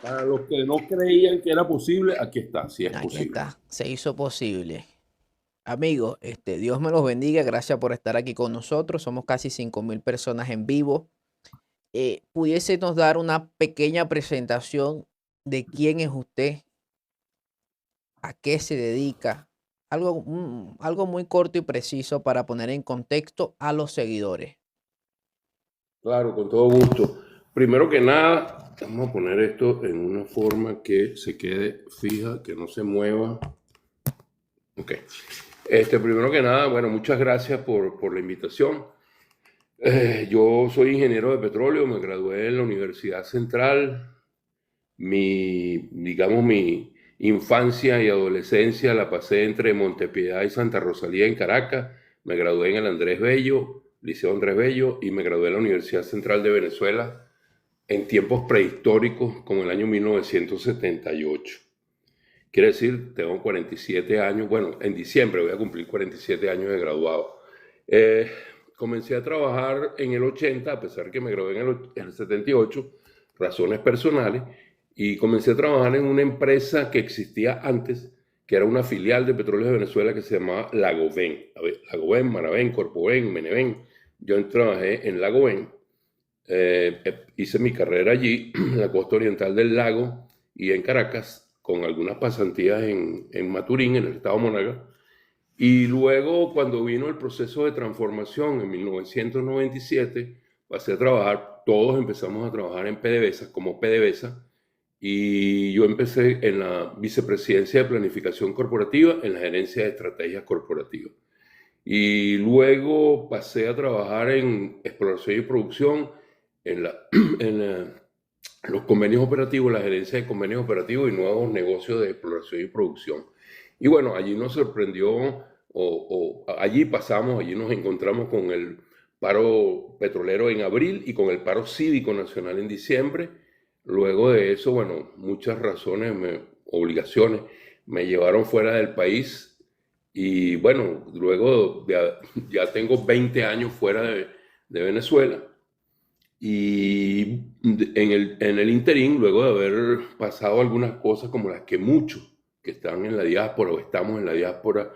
Para los que no creían que era posible, aquí está, sí es Aquí posible. está, se hizo posible. Amigos, Dios me los bendiga. Gracias por estar aquí con nosotros. Somos casi 5.000 personas en vivo. ¿Pudiese nos dar una pequeña presentación de quién es usted, a qué se dedica? Algo muy corto y preciso para poner en contexto a los seguidores. Claro, con todo gusto. Primero que nada, vamos a poner esto en una forma que se quede fija, que no se mueva. Ok. Primero que nada, bueno, muchas gracias por la invitación. Yo soy ingeniero de petróleo, me gradué en la Universidad Central. Mi infancia y adolescencia la pasé entre Montepiedad y Santa Rosalía en Caracas. Me gradué en el Andrés Bello, Liceo Andrés Bello, y me gradué en la Universidad Central de Venezuela en tiempos prehistóricos, como el año 1978. Quiere decir, tengo 47 años, bueno, en diciembre voy a cumplir 47 años de graduado. Eh, Comencé a trabajar en el 80, a pesar que me gradué en el 78, razones personales, y comencé a trabajar en una empresa que existía antes, que era una filial de Petróleos de Venezuela que se llamaba Lagoven. A ver, Lagoven, Maraven, Corpoven, Meneven. Yo trabajé en Lagoven, hice mi carrera allí, en la costa oriental del lago y en Caracas, con algunas pasantías en Maturín, en el estado Monagas. Y luego, cuando vino el proceso de transformación en 1997, pasé a trabajar, todos empezamos a trabajar en PDVSA, como PDVSA, y yo empecé en la vicepresidencia de planificación corporativa, en la gerencia de estrategias corporativas. Y luego pasé a trabajar en exploración y producción, en, la, en los convenios operativos, la gerencia de convenios operativos y nuevos negocios de exploración y producción. Y bueno, allí nos sorprendió, allí pasamos, allí nos encontramos con el paro petrolero en abril y con el paro cívico nacional en diciembre. Luego de eso, bueno, muchas razones, obligaciones, me llevaron fuera del país y bueno, luego ya tengo 20 años fuera de Venezuela y en el interín, luego de haber pasado algunas cosas como las que muchos que están en la diáspora o estamos en la diáspora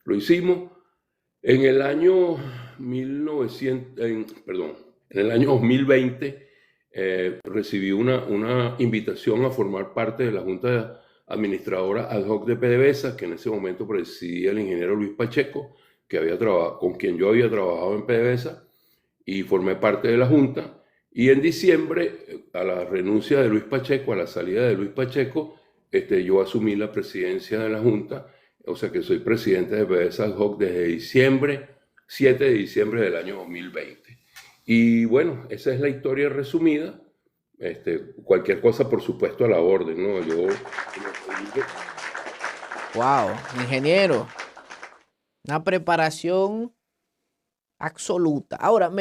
lo hicimos, en el año 1900, perdón, en el año 2020 recibí una invitación a formar parte de la Junta Administradora Ad Hoc de PDVSA, que en ese momento presidía el ingeniero Luis Pacheco, que había con quien yo había trabajado en PDVSA, y formé parte de la Junta. Y en diciembre, a la renuncia de Luis Pacheco, a la salida de Luis Pacheco, yo asumí la presidencia de la Junta, o sea que soy presidente de PDVSA Ad Hoc desde diciembre, 7 de diciembre del año 2020. Y bueno, esa es la historia resumida. Cualquier cosa, por supuesto, a la orden, ¿no? Wow, ingeniero, una preparación absoluta. Ahora,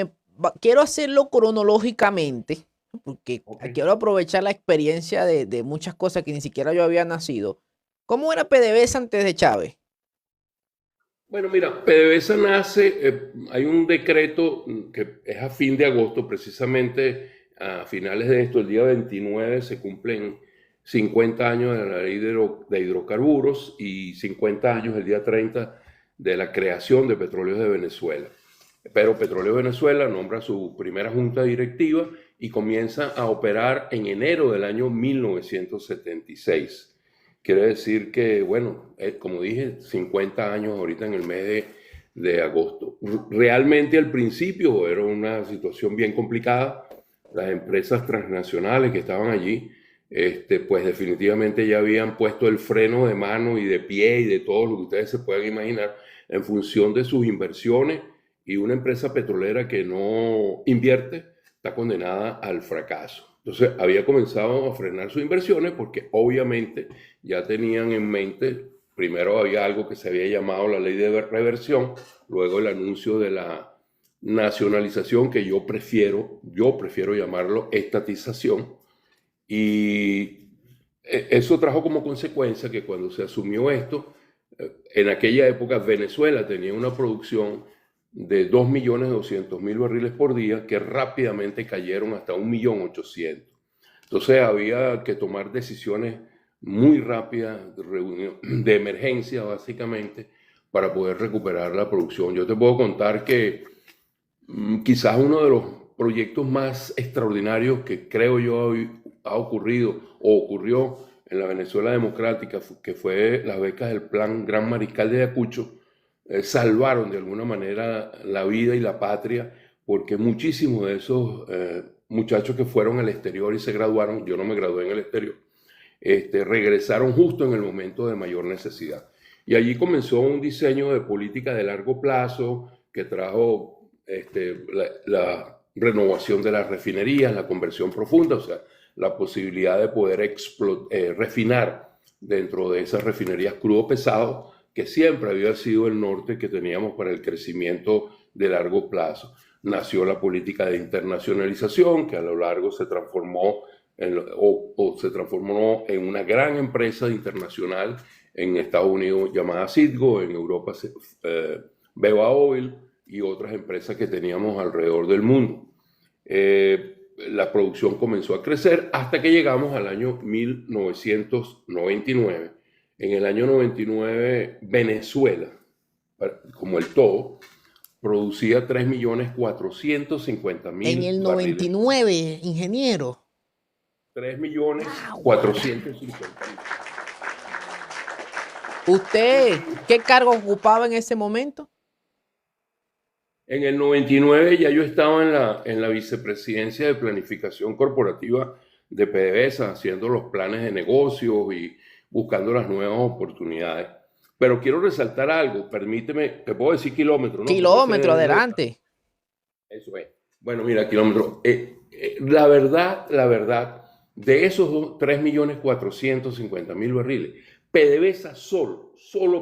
quiero hacerlo cronológicamente, porque Ok. quiero aprovechar la experiencia de muchas cosas que ni siquiera yo había nacido. ¿Cómo era PDVSA antes de Chávez? Bueno, mira, PDVSA nace, hay un decreto que es a fin de agosto, precisamente a finales de esto, el día 29 se cumplen 50 años de la ley de hidrocarburos y 50 años el día 30 de la creación de Petróleos de Venezuela. Pero Petróleos de Venezuela nombra su primera junta directiva y comienza a operar en enero del año 1976. Quiere decir que, bueno, como dije, 50 años ahorita en el mes de agosto. Realmente al principio era una situación bien complicada. Las empresas transnacionales que estaban allí, pues definitivamente ya habían puesto el freno de mano y de pie y de todo lo que ustedes se puedan imaginar en función de sus inversiones, y una empresa petrolera que no invierte está condenada al fracaso. Entonces había comenzado a frenar sus inversiones porque obviamente ya tenían en mente, primero había algo que se había llamado la ley de reversión, luego el anuncio de la nacionalización, que yo prefiero llamarlo estatización, y eso trajo como consecuencia que cuando se asumió esto, en aquella época Venezuela tenía una producción de 2.200.000 barriles por día que rápidamente cayeron hasta 1.800.000. Entonces había que tomar decisiones muy rápidas, de emergencia básicamente, para poder recuperar la producción. Yo te puedo contar que quizás uno de los proyectos más extraordinarios que creo yo ha ocurrido o ocurrió en la Venezuela democrática, que fue las becas del Plan Gran Mariscal de Ayacucho, salvaron de alguna manera la vida y la patria, porque muchísimos de esos muchachos que fueron al exterior y se graduaron, yo no me gradué en el exterior, regresaron justo en el momento de mayor necesidad. Y allí comenzó un diseño de política de largo plazo que trajo la renovación de las refinerías, la conversión profunda, o sea, la posibilidad de poder refinar dentro de esas refinerías crudo pesado, que siempre había sido el norte que teníamos para el crecimiento de largo plazo. Nació la política de internacionalización, que a lo largo se transformó se transformó en una gran empresa internacional en Estados Unidos llamada Citgo, en Europa Beva Oil y otras empresas que teníamos alrededor del mundo. La producción comenzó a crecer hasta que llegamos al año 1999. En el año 99, Venezuela, como el todo, producía 3.450.000 En el barriles. 99, ingeniero. 3.450.000. ¿Usted qué cargo ocupaba en ese momento? En el 99 ya yo estaba en la vicepresidencia de planificación corporativa de PDVSA, haciendo los planes de negocios y buscando las nuevas oportunidades. Pero quiero resaltar algo, permíteme, te puedo decir kilómetros, ¿no? Kilómetro, adelante. Eso es. Bueno, mira, kilómetros. La verdad, de esos 3.450.000 barriles, PDVSA solo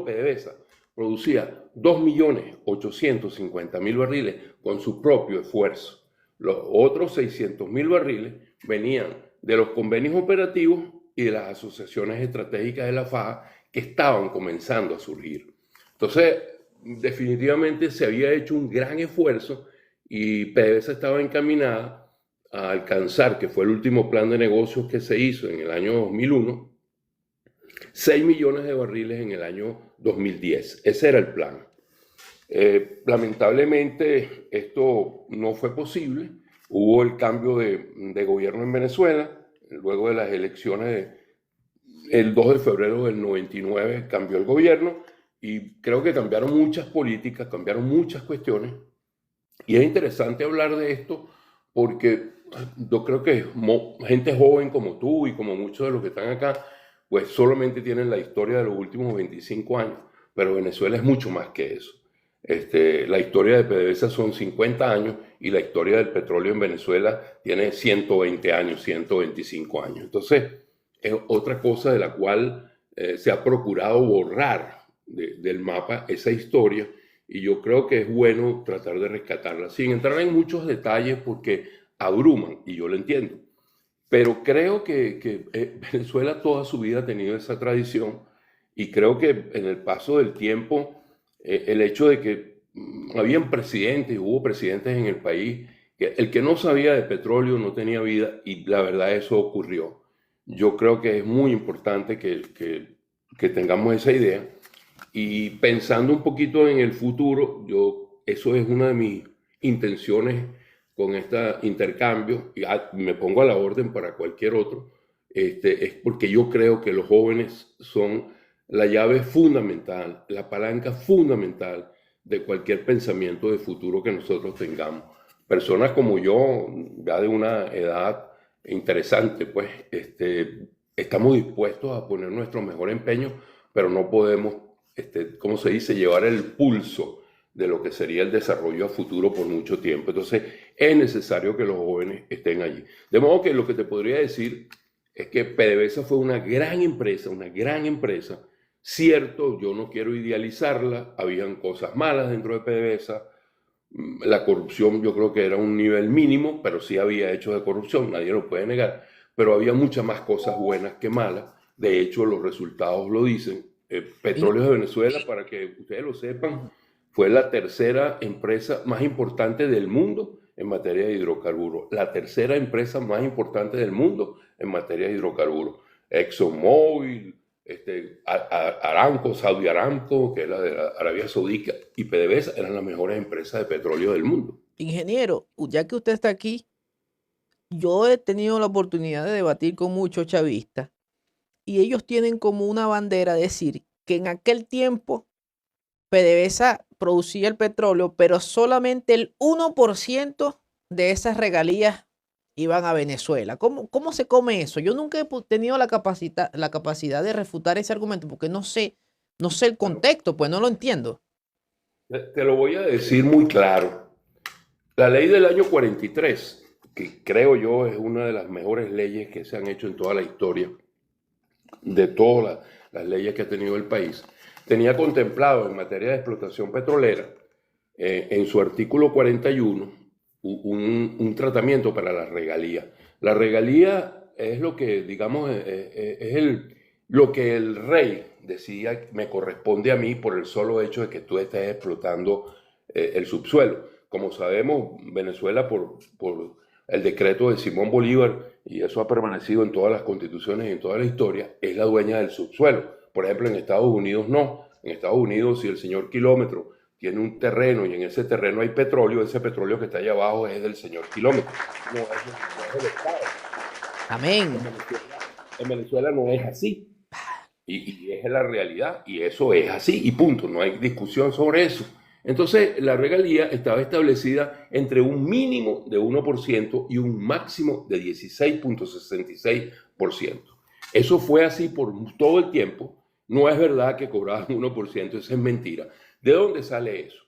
PDVSA, producía 2.850.000 barriles con su propio esfuerzo. Los otros 600.000 barriles venían de los convenios operativos y de las asociaciones estratégicas de la faja que estaban comenzando a surgir. Entonces, definitivamente se había hecho un gran esfuerzo y PDVSA estaba encaminada a alcanzar, que fue el último plan de negocios que se hizo en el año 2001, 6 millones de barriles en el año 2010. Ese era el plan. Lamentablemente esto no fue posible. Hubo el cambio de gobierno en Venezuela, luego de las elecciones el 2 de febrero del 99 cambió el gobierno y creo que cambiaron muchas políticas, cambiaron muchas cuestiones. Y es interesante hablar de esto porque yo creo que gente joven como tú y como muchos de los que están acá, pues solamente tienen la historia de los últimos 25 años, pero Venezuela es mucho más que eso. La historia de PDVSA son 50 años y la historia del petróleo en Venezuela tiene 120 años, 125 años. Entonces, es otra cosa de la cual se ha procurado borrar del mapa esa historia y yo creo que es bueno tratar de rescatarla, sin entrar en muchos detalles porque abruman, y yo lo entiendo. Pero creo que Venezuela toda su vida ha tenido esa tradición y creo que en el paso del tiempo, el hecho de que habían presidentes, hubo presidentes en el país, que el que no sabía de petróleo no tenía vida y la verdad eso ocurrió. Yo creo que es muy importante que tengamos esa idea y pensando un poquito en el futuro, eso es una de mis intenciones con este intercambio, y me pongo a la orden para cualquier otro, es porque yo creo que los jóvenes son la llave fundamental, la palanca fundamental de cualquier pensamiento de futuro que nosotros tengamos. Personas como yo, ya de una edad interesante, pues estamos dispuestos a poner nuestro mejor empeño, pero no podemos, ¿cómo se dice?, llevar el pulso de lo que sería el desarrollo a futuro por mucho tiempo. Entonces, es necesario que los jóvenes estén allí. De modo que lo que te podría decir es que PDVSA fue una gran empresa, una gran empresa. Cierto, yo no quiero idealizarla, habían cosas malas dentro de PDVSA. La corrupción yo creo que era un nivel mínimo, pero sí había hechos de corrupción, nadie lo puede negar. Pero había muchas más cosas buenas que malas. De hecho, los resultados lo dicen. Petróleos de Venezuela, para que ustedes lo sepan, fue la tercera empresa más importante del mundo en materia de hidrocarburos, la tercera empresa más importante del mundo en materia de hidrocarburos. ExxonMobil, Aramco, Saudi Aramco, que es la de la Arabia Saudita, y PDVSA eran las mejores empresas de petróleo del mundo. Ingeniero, ya que usted está aquí, yo he tenido la oportunidad de debatir con muchos chavistas y ellos tienen como una bandera decir que en aquel tiempo PDVSA producía el petróleo, pero solamente el 1% de esas regalías iban a Venezuela. ¿Cómo se come eso? Yo nunca he tenido la capacidad de refutar ese argumento porque no sé el contexto, pues no lo entiendo. Te lo voy a decir muy claro. La ley del año 43, que creo yo es una de las mejores leyes que se han hecho en toda la historia, de todas las leyes que ha tenido el país, tenía contemplado en materia de explotación petrolera, en su artículo 41, un tratamiento para la regalía. La regalía es lo que, digamos, lo que el rey decía me corresponde a mí por el solo hecho de que tú estés explotando el subsuelo. Como sabemos, Venezuela, por el decreto de Simón Bolívar, y eso ha permanecido en todas las constituciones y en toda la historia, es la dueña del subsuelo. Por ejemplo, en Estados Unidos no. En Estados Unidos, si el señor Kilómetro tiene un terreno y en ese terreno hay petróleo, ese petróleo que está allá abajo es del señor Kilómetro. No es del Estado. Amén. En Venezuela no es así. Y es la realidad. Y eso es así. Y punto. No hay discusión sobre eso. Entonces, la regalía estaba establecida entre un mínimo de 1% y un máximo de 16.66%. Eso fue así por todo el tiempo. No es verdad que cobraban 1%, eso es mentira. ¿De dónde sale eso?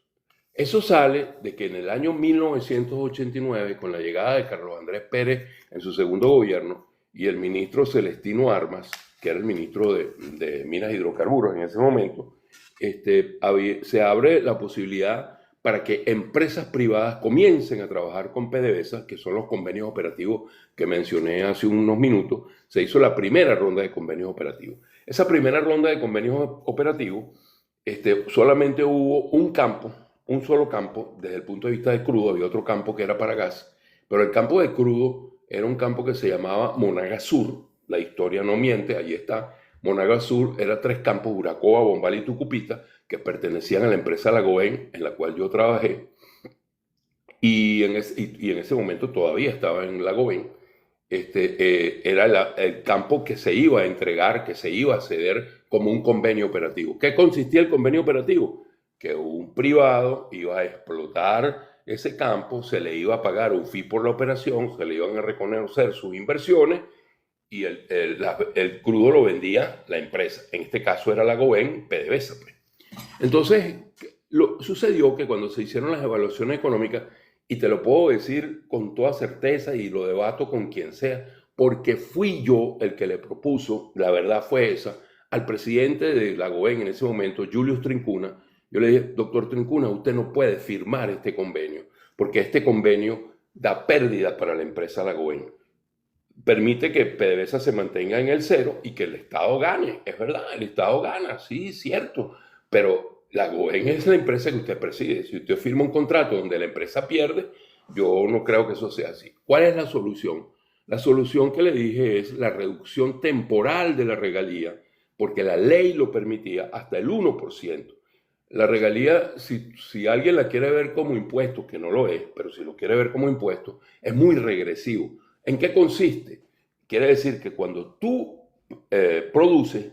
Eso sale de que en el año 1989, con la llegada de Carlos Andrés Pérez en su segundo gobierno y el ministro Celestino Armas, que era el ministro de Minas y Hidrocarburos en ese momento, se abre la posibilidad para que empresas privadas comiencen a trabajar con PDVSA, que son los convenios operativos que mencioné hace unos minutos. Se hizo la primera ronda de convenios operativos. Esa primera ronda de convenios operativos, solamente hubo un solo campo, desde el punto de vista de crudo, había otro campo que era para gas, pero el campo de crudo era un campo que se llamaba Monagas Sur. La historia no miente, ahí está. Monagas Sur era 3 campos, Uracoa, Bombal y Tucupita, que pertenecían a la empresa Lagoen, en la cual yo trabajé, y en ese momento todavía estaba en Lagoen. Era el campo que se iba a entregar, que se iba a ceder como un convenio operativo. ¿Qué consistía el convenio operativo? Que un privado iba a explotar ese campo, se le iba a pagar un fee por la operación, se le iban a reconocer sus inversiones y el crudo lo vendía la empresa. En este caso era Lagoen, PDVSA. Entonces, sucedió que cuando se hicieron las evaluaciones económicas, y te lo puedo decir con toda certeza y lo debato con quien sea, porque fui yo el que le propuso, la verdad fue esa, al presidente de Lagoen en ese momento, Julius Trincuna. Yo le dije, doctor Trincuna, usted no puede firmar este convenio, porque este convenio da pérdida para la empresa Lagoen. Permite que PDVSA se mantenga en el cero y que el Estado gane. Es verdad, el Estado gana, sí, cierto, pero Lagoen es la empresa que usted preside. Si usted firma un contrato donde la empresa pierde, yo no creo que eso sea así. ¿Cuál es la solución? La solución que le dije es la reducción temporal de la regalía, porque la ley lo permitía hasta el 1%. La regalía, si alguien la quiere ver como impuesto, que no lo es, pero si lo quiere ver como impuesto, es muy regresivo. ¿En qué consiste? Quiere decir que cuando tú produces,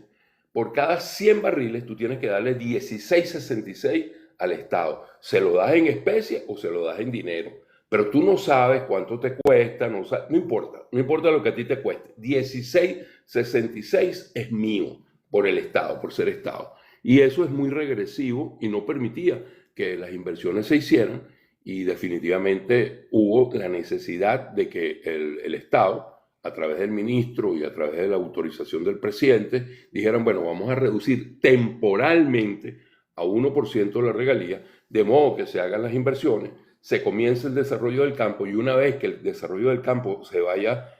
por cada 100 barriles, tú tienes que darle 16.66 al Estado. Se lo das en especie o se lo das en dinero. Pero tú no sabes cuánto te cuesta, no importa lo que a ti te cueste. 16.66 es mío por el Estado, por ser Estado. Y eso es muy regresivo y no permitía que las inversiones se hicieran. Y definitivamente hubo la necesidad de que el Estado, a través del ministro y a través de la autorización del presidente, dijeran, bueno, vamos a reducir temporalmente a 1% la regalía, de modo que se hagan las inversiones, se comience el desarrollo del campo y una vez que el desarrollo del campo se vaya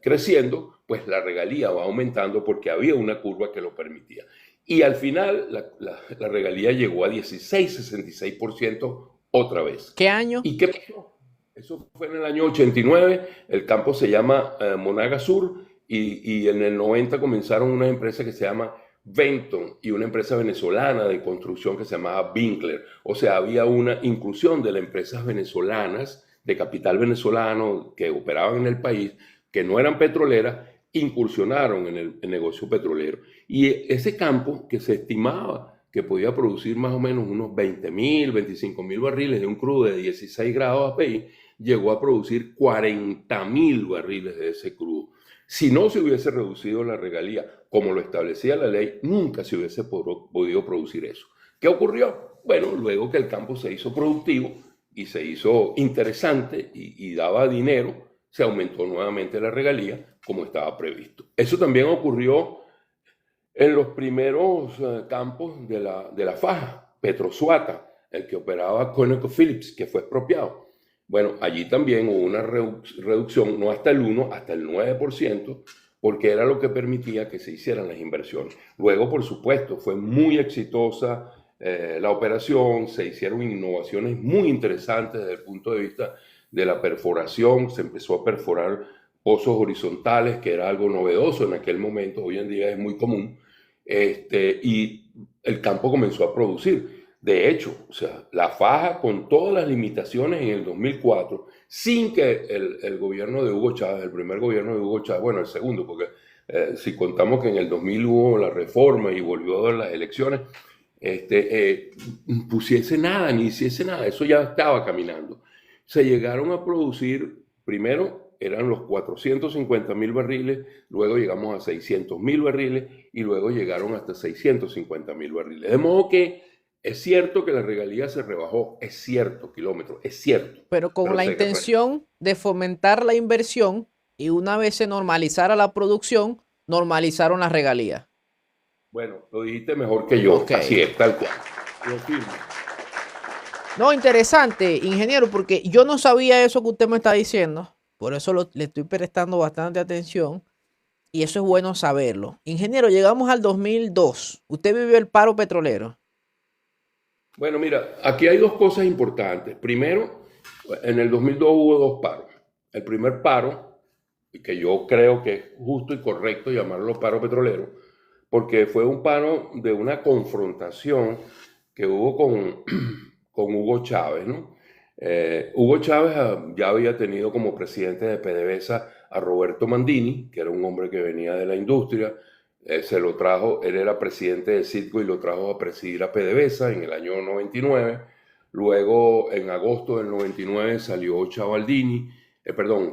creciendo, pues la regalía va aumentando porque había una curva que lo permitía. Y al final la regalía llegó a 16.66% otra vez. ¿Qué año? ¿Y qué pasó? Eso fue en el año 89, el campo se llama Monaga Sur y en el 90 comenzaron una empresa que se llama Benton y una empresa venezolana de construcción que se llamaba Winkler. O sea, había una inclusión de las empresas venezolanas de capital venezolano que operaban en el país, que no eran petroleras, incursionaron en el negocio petrolero. Y ese campo que se estimaba que podía producir más o menos unos 20.000, 25.000 barriles de un crudo de 16 grados API, llegó a producir 40.000 barriles de ese crudo. Si no se hubiese reducido la regalía, como lo establecía la ley, nunca se hubiese podido producir eso. ¿Qué ocurrió? Bueno, luego que el campo se hizo productivo y se hizo interesante y daba dinero, se aumentó nuevamente la regalía como estaba previsto. Eso también ocurrió en los primeros campos de la faja, Petrosuata, el que operaba ConocoPhillips, que fue expropiado. Bueno, allí también hubo una reducción, no hasta el 1, hasta el 9%, porque era lo que permitía que se hicieran las inversiones. Luego, por supuesto, fue muy exitosa la operación, se hicieron innovaciones muy interesantes desde el punto de vista de la perforación, se empezó a perforar pozos horizontales, que era algo novedoso en aquel momento, hoy en día es muy común, y el campo comenzó a producir. De hecho, o sea, la faja con todas las limitaciones en el 2004, sin que el gobierno de Hugo Chávez, el primer gobierno de Hugo Chávez, bueno, el segundo, porque si contamos que en el 2000 hubo la reforma y volvió a dar las elecciones, pusiese nada, ni hiciese nada, eso ya estaba caminando. Se llegaron a producir, primero eran los 450.000 barriles, luego llegamos a 600.000 barriles y luego llegaron hasta 650.000 barriles. De modo que es cierto que la regalía se rebajó, es cierto, kilómetros, es cierto. Pero con la intención de fomentar la inversión y una vez se normalizara la producción, normalizaron las regalías. Bueno, lo dijiste mejor que yo, okay. Así es, tal cual. Lo firmo. No, interesante, ingeniero, porque yo no sabía eso que usted me está diciendo, por eso le estoy prestando bastante atención y eso es bueno saberlo. Ingeniero, llegamos al 2002, ¿usted vivió el paro petrolero? Bueno, mira, aquí hay dos cosas importantes. Primero, en el 2002 hubo dos paros. El primer paro, que yo creo que es justo y correcto llamarlo paro petrolero, porque fue un paro de una confrontación que hubo con Hugo Chávez, ¿no? Hugo Chávez ya había tenido como presidente de PDVSA a Roberto Mandini, que era un hombre que venía de la industria, se lo trajo, él era presidente de Citgo y lo trajo a presidir a PDVSA en el año 99. Luego, en agosto del 99, salió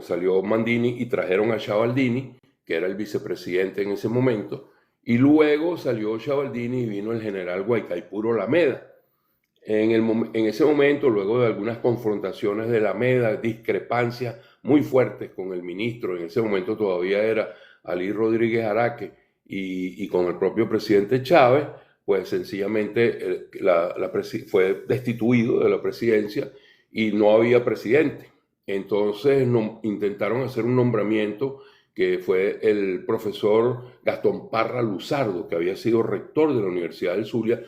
salió Mandini y trajeron a Chavaldini, que era el vicepresidente en ese momento. Y luego salió Chavaldini y vino el general Guaycaipuro Lameda. En ese momento, luego de algunas confrontaciones de Lameda, discrepancias muy fuertes con el ministro, en ese momento todavía era Alí Rodríguez Araque, y con el propio presidente Chávez, pues sencillamente fue destituido de la presidencia y no había presidente. Entonces intentaron hacer un nombramiento que fue el profesor Gastón Parra Luzardo, que había sido rector de la Universidad del Zulia,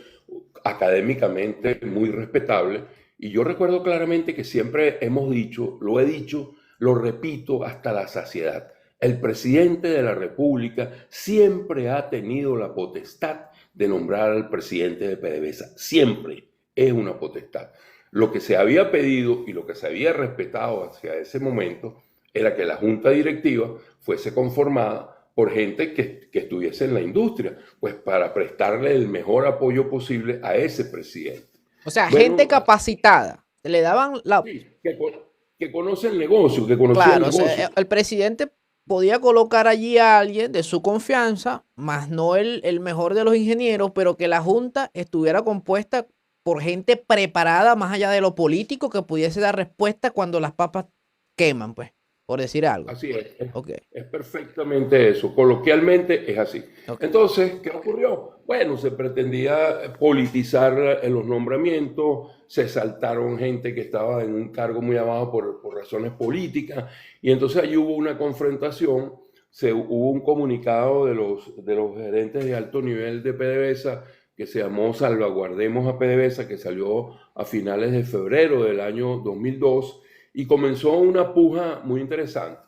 académicamente muy respetable. Y yo recuerdo claramente que siempre hemos dicho, lo he dicho, lo repito hasta la saciedad. El presidente de la República siempre ha tenido la potestad de nombrar al presidente de PDVSA. Siempre es una potestad. Lo que se había pedido y lo que se había respetado hacia ese momento era que la junta directiva fuese conformada por gente que estuviese en la industria, pues para prestarle el mejor apoyo posible a ese presidente. O sea, bueno, gente capacitada. Le daban la... Sí, que conoce el negocio, que conocía claro, el negocio. O sea, el presidente podía colocar allí a alguien de su confianza, más no el mejor de los ingenieros, pero que la junta estuviera compuesta por gente preparada más allá de lo político que pudiese dar respuesta cuando las papas queman, pues, por decir algo. Así es. Es perfectamente eso. Coloquialmente es así. Okay. Entonces, ¿qué ocurrió? Bueno, se pretendía politizar en los nombramientos, se saltaron gente que estaba en un cargo muy abajo por razones políticas, y entonces allí hubo una confrontación, hubo un comunicado de los gerentes de alto nivel de PDVSA que se llamó Salvaguardemos a PDVSA, que salió a finales de febrero del año 2002, y comenzó una puja muy interesante.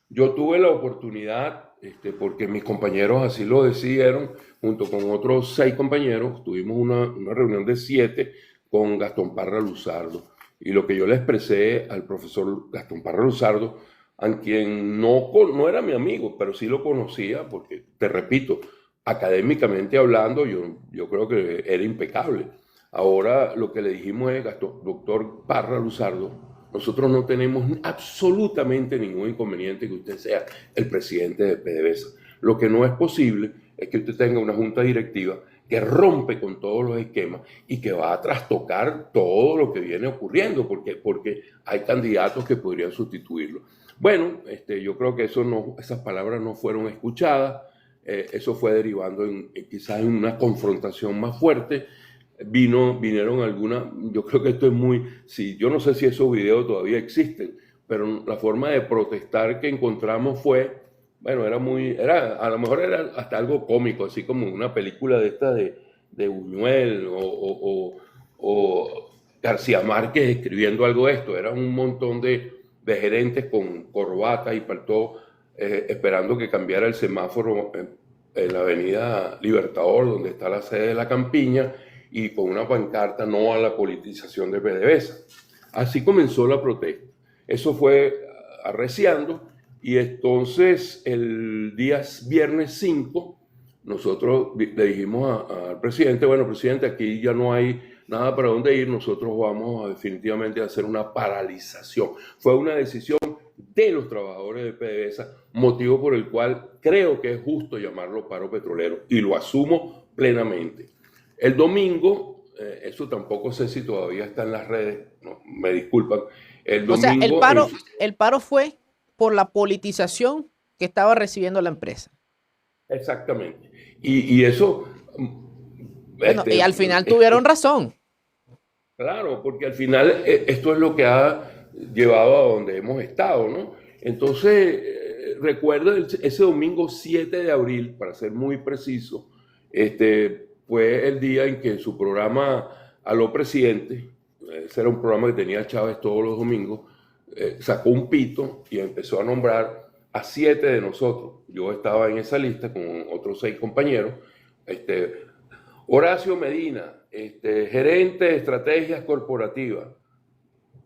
Yo tuve la oportunidad, porque mis compañeros así lo decidieron, junto con otros 6 compañeros, tuvimos una reunión de 7 con Gastón Parra Luzardo. Y lo que yo le expresé al profesor Gastón Parra Luzardo, a quien no era mi amigo, pero sí lo conocía, porque, te repito, académicamente hablando, yo creo que era impecable. Ahora lo que le dijimos es, doctor Parra Luzardo, nosotros no tenemos absolutamente ningún inconveniente que usted sea el presidente de PDVSA. Lo que no es posible es que usted tenga una junta directiva que rompe con todos los esquemas y que va a trastocar todo lo que viene ocurriendo, porque hay candidatos que podrían sustituirlo. Bueno, yo creo que esas palabras no fueron escuchadas, eso fue derivando quizás en una confrontación más fuerte. Vinieron algunas, yo creo que esto es muy, sí, yo no sé si esos videos todavía existen, pero la forma de protestar que encontramos fue, bueno, a lo mejor era hasta algo cómico, así como una película de esta de Buñuel o García Márquez escribiendo algo de esto. Era un montón de gerentes con corbata y paltó, esperando que cambiara el semáforo en la avenida Libertador, donde está la sede de la campiña, y con una pancarta no a la politización de PDVSA. Así comenzó la protesta. Eso fue arreciando, y entonces el día viernes 5 nosotros le dijimos al presidente, bueno, presidente, aquí ya no hay nada para dónde ir, nosotros vamos definitivamente a hacer una paralización. Fue una decisión de los trabajadores de PDVSA, motivo por el cual creo que es justo llamarlo paro petrolero, y lo asumo plenamente. El domingo, eso tampoco sé si todavía está en las redes, no, me disculpan. El domingo, o sea, el paro fue por la politización que estaba recibiendo la empresa. Exactamente. Y eso... Bueno, y al final tuvieron razón. Claro, porque al final esto es lo que ha llevado a donde hemos estado, ¿no? Entonces, recuerdo ese domingo 7 de abril, para ser muy preciso, fue el día en que su programa Aló Presidente, ese era un programa que tenía Chávez todos los domingos, sacó un pito y empezó a nombrar a 7 de nosotros. Yo estaba en esa lista con otros 6 compañeros. Horacio Medina, gerente de estrategias corporativas,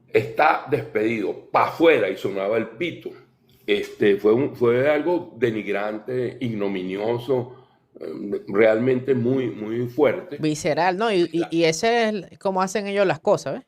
está despedido, para afuera, y sonaba el pito. Fue algo denigrante, ignominioso, realmente muy, muy fuerte. Visceral, ¿no? Y ese es como hacen ellos las cosas, ¿ves?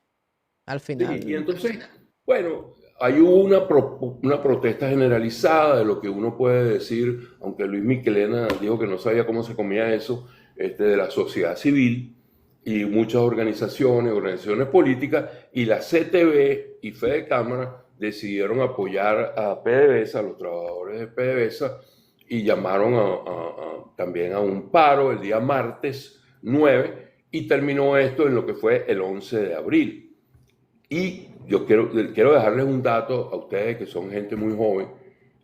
Al final. Sí, y entonces, bueno, hay una protesta generalizada de lo que uno puede decir, aunque Luis Michelena dijo que no sabía cómo se comía eso, de la sociedad civil y muchas organizaciones políticas, y la CTV y Fede Cámara decidieron apoyar a PDVSA, a los trabajadores de PDVSA, y llamaron también a un paro el día martes 9, y terminó esto en lo que fue el 11 de abril. Y yo quiero dejarles un dato a ustedes que son gente muy joven.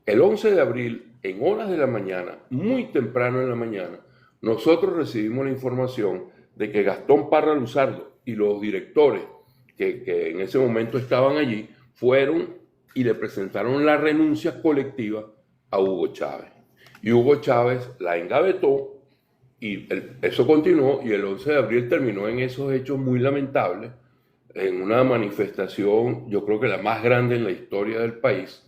El 11 de abril, en horas de la mañana, muy temprano en la mañana, nosotros recibimos la información de que Gastón Parra Luzardo y los directores que en ese momento estaban allí fueron y le presentaron la renuncia colectiva a Hugo Chávez. Y Hugo Chávez la engavetó, y eso continuó, y el 11 de abril terminó en esos hechos muy lamentables, en una manifestación, yo creo que la más grande en la historia del país,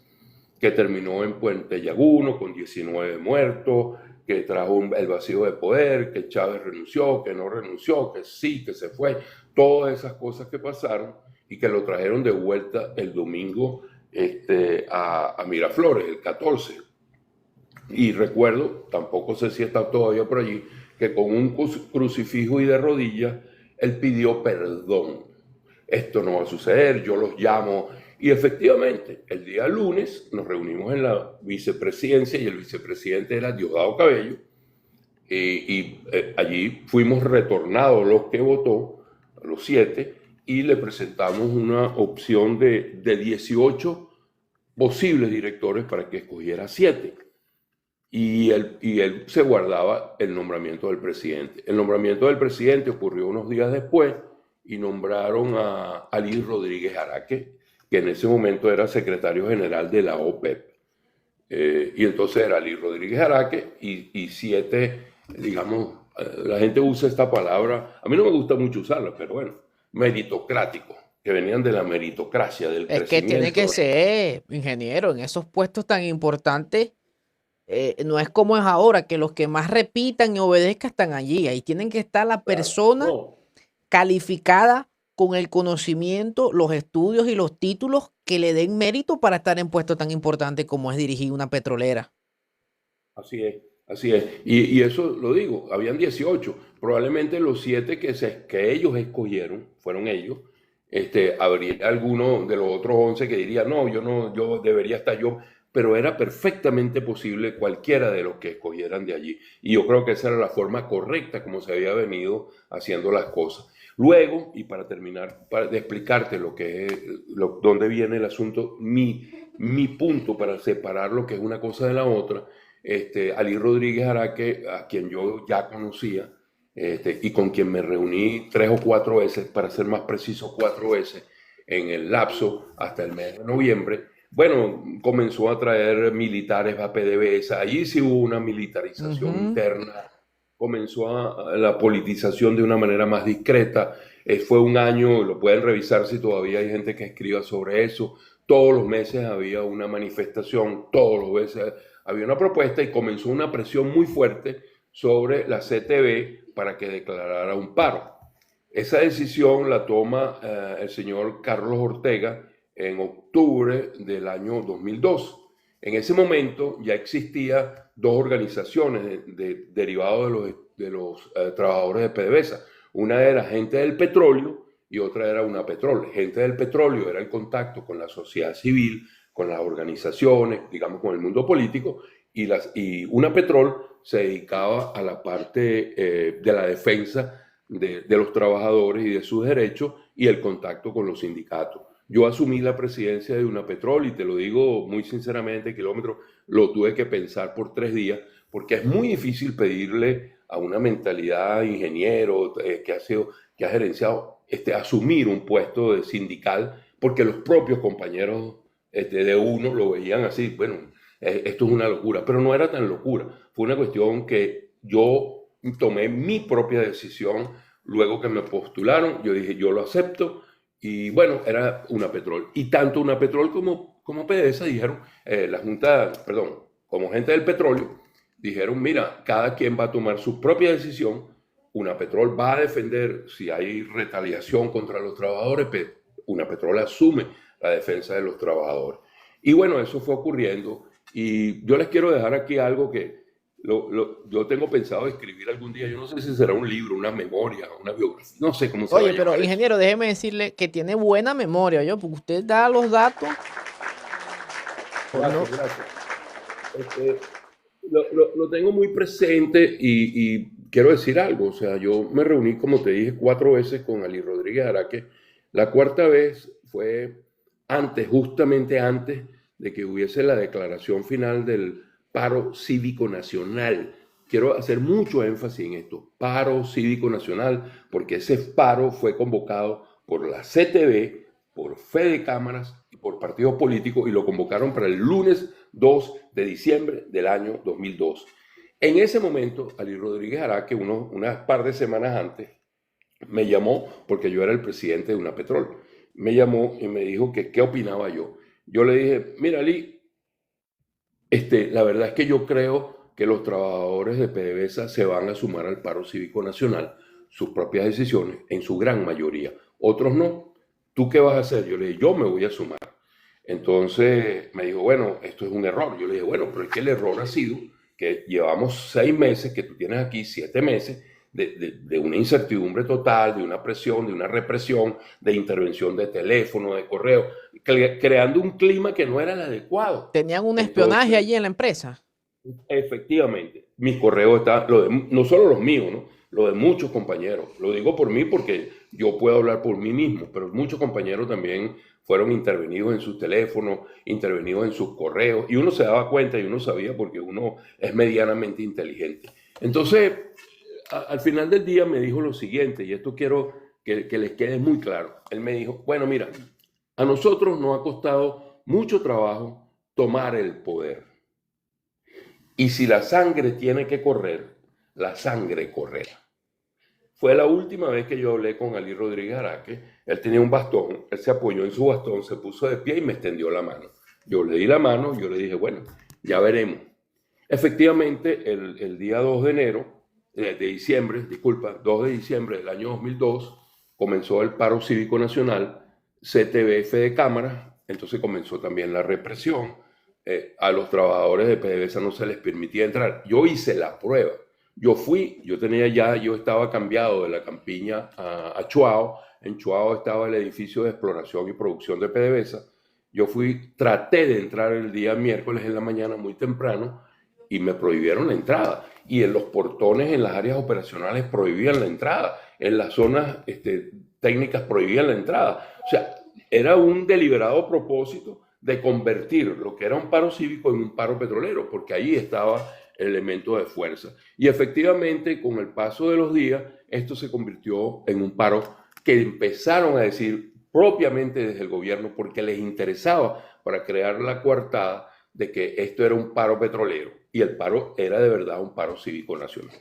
que terminó en Puente Llaguno con 19 muertos, que trajo el vacío de poder, que Chávez renunció, que no renunció, que sí, que se fue, todas esas cosas que pasaron, y que lo trajeron de vuelta el domingo a Miraflores, el 14. Y recuerdo, tampoco sé si está todavía por allí, que con un crucifijo y de rodillas, él pidió perdón. Esto no va a suceder, yo los llamo. Y efectivamente, el día lunes nos reunimos en la vicepresidencia, y el vicepresidente era Diosdado Cabello, y allí fuimos retornados los que votó, los 7, y le presentamos una opción de 18 posibles directores para que escogiera 7. Y él se guardaba el nombramiento del presidente. El nombramiento del presidente ocurrió unos días después, y nombraron a Ali Rodríguez Araque, que en ese momento era secretario general de la OPEP. Y entonces era Ali Rodríguez Araque y 7, digamos, la gente usa esta palabra, a mí no me gusta mucho usarla, pero bueno, meritocráticos, que venían de la meritocracia, del Es que tiene crecimiento. que ser, ingeniero, en esos puestos tan importantes. No es como es ahora, que los que más repitan y obedezcan están allí. Ahí tienen que estar la Claro, persona no, calificada con el conocimiento, los estudios y los títulos que le den mérito para estar en puestos tan importantes como es dirigir una petrolera. así es, así es. Y eso lo digo, habían 18, probablemente los 7 que ellos escogieron, fueron ellos, habría alguno de los otros 11 que diría, no, yo no, yo debería estar yo, pero era perfectamente posible cualquiera de los que escogieran de allí. Y yo creo que esa era la forma correcta como se había venido haciendo las cosas. Luego, y para terminar, de explicarte lo que es, dónde viene el asunto, mi punto para separar lo que es una cosa de la otra, Ali Rodríguez Araque, a quien yo ya conocía, y con quien me reuní 3 o 4 veces, para ser más preciso, 4 veces, en el lapso hasta el mes de noviembre. Bueno, comenzó a traer militares a PDVSA, allí sí hubo una militarización Ujú. interna, comenzó la politización de una manera más discreta. Fue un año, lo pueden revisar si todavía hay gente que escriba sobre eso. Todos los meses había una manifestación, todos los meses había una propuesta y comenzó una presión muy fuerte sobre la CTV para que declarara un paro. Esa decisión la toma el señor Carlos Ortega en octubre del año 2002. En ese momento ya existía 2 organizaciones derivadas de los trabajadores de PDVSA. Una era Gente del Petróleo y otra era UNAPETROL. Gente del Petróleo era el contacto con la sociedad civil, con las organizaciones, digamos con el mundo político, y UNAPETROL se dedicaba a la parte de la defensa de los trabajadores y de sus derechos y el contacto con los sindicatos. Yo asumí la presidencia de UNAPETROL y te lo digo muy sinceramente, Kilómetro, lo tuve que pensar por 3 días porque es muy difícil pedirle a una mentalidad ingeniero que ha gerenciado, asumir un puesto de sindical porque los propios compañeros de uno lo veían así, bueno, esto es una locura, pero no era tan locura, fue una cuestión que yo tomé mi propia decisión luego que me postularon, yo dije, yo lo acepto, y bueno, era UNAPETROL. Y tanto UNAPETROL como PDVSA dijeron, la Junta, perdón, como Gente del Petróleo, dijeron, mira, cada quien va a tomar su propia decisión, UNAPETROL va a defender si hay retaliación contra los trabajadores, UNAPETROL asume la defensa de los trabajadores. Y bueno, eso fue ocurriendo. Y yo les quiero dejar aquí algo que yo tengo pensado escribir algún día. Yo no sé si será un libro, una memoria, una biografía. No sé cómo se va a Oye, pero llamar eso. ingeniero, déjeme decirle que tiene buena memoria, yo, porque usted da los datos, o no. Gracias, gracias. Este, lo tengo muy presente y quiero decir algo. O sea, yo me reuní, como te dije, 4 veces con Ali Rodríguez Araque. La cuarta vez fue antes, justamente antes de que hubiese la declaración final del paro cívico nacional. Quiero hacer mucho énfasis en esto, paro cívico nacional, porque ese paro fue convocado por la CTV, por Fede Cámaras y por partidos políticos y lo convocaron para el lunes 2 de diciembre del año 2002. En ese momento, Ali Rodríguez Araque, unas par de semanas antes, me llamó, porque yo era el presidente de UNAPETROL, me llamó y me dijo que qué opinaba yo. Yo le dije, mira, Ali, la verdad es que yo creo que los trabajadores de PDVSA se van a sumar al paro cívico nacional, sus propias decisiones, en su gran mayoría. Otros no. ¿Tú qué vas a hacer? Yo le dije, yo me voy a sumar. Entonces me dijo, bueno, esto es un error. Yo le dije, bueno, pero es que el error ha sido que llevamos 6 meses, que tú tienes aquí 7 meses, de una incertidumbre total, de una presión, de una represión, de intervención de teléfono, de correo, creando un clima que no era el adecuado. Tenían un espionaje Entonces, allí en la empresa. efectivamente, mis correos están, no solo los míos, ¿no? Lo de muchos compañeros. Lo digo por mí porque yo puedo hablar por mí mismo, pero muchos compañeros también fueron intervenidos en sus teléfonos, intervenidos en sus correos, y uno se daba cuenta y uno sabía porque uno es medianamente inteligente. Entonces, al final del día me dijo lo siguiente, y esto quiero que les quede muy claro. Él me dijo, bueno, mira, A nosotros nos ha costado mucho trabajo tomar el poder. Y si la sangre tiene que correr, la sangre correrá. Fue la última vez que yo hablé con Ali Rodríguez Araque. Él tenía un bastón, él se apoyó en su bastón, se puso de pie y me extendió la mano. Yo le di la mano, yo le dije, bueno, ya veremos. Efectivamente, el día 2 de enero, de diciembre, disculpa, 2 de diciembre del año 2002, comenzó el paro cívico nacional, CTBF de Cámara, entonces comenzó también la represión. A los trabajadores de PDVSA no se les permitía entrar. Yo hice la prueba. Yo estaba cambiado de la campiña a Chuao. En Chuao estaba el edificio de exploración y producción de PDVSA. Traté de entrar el día miércoles en la mañana muy temprano y me prohibieron la entrada. Y en los portones, en las áreas operacionales, prohibían la entrada. En las zonas técnicas prohibían la entrada. O sea, era un deliberado propósito de convertir lo que era un paro cívico en un paro petrolero, porque ahí estaba el elemento de fuerza. Y efectivamente, con el paso de los días, esto se convirtió en un paro que empezaron a decir propiamente desde el gobierno, porque les interesaba para crear la coartada de que esto era un paro petrolero y el paro era de verdad un paro cívico nacional.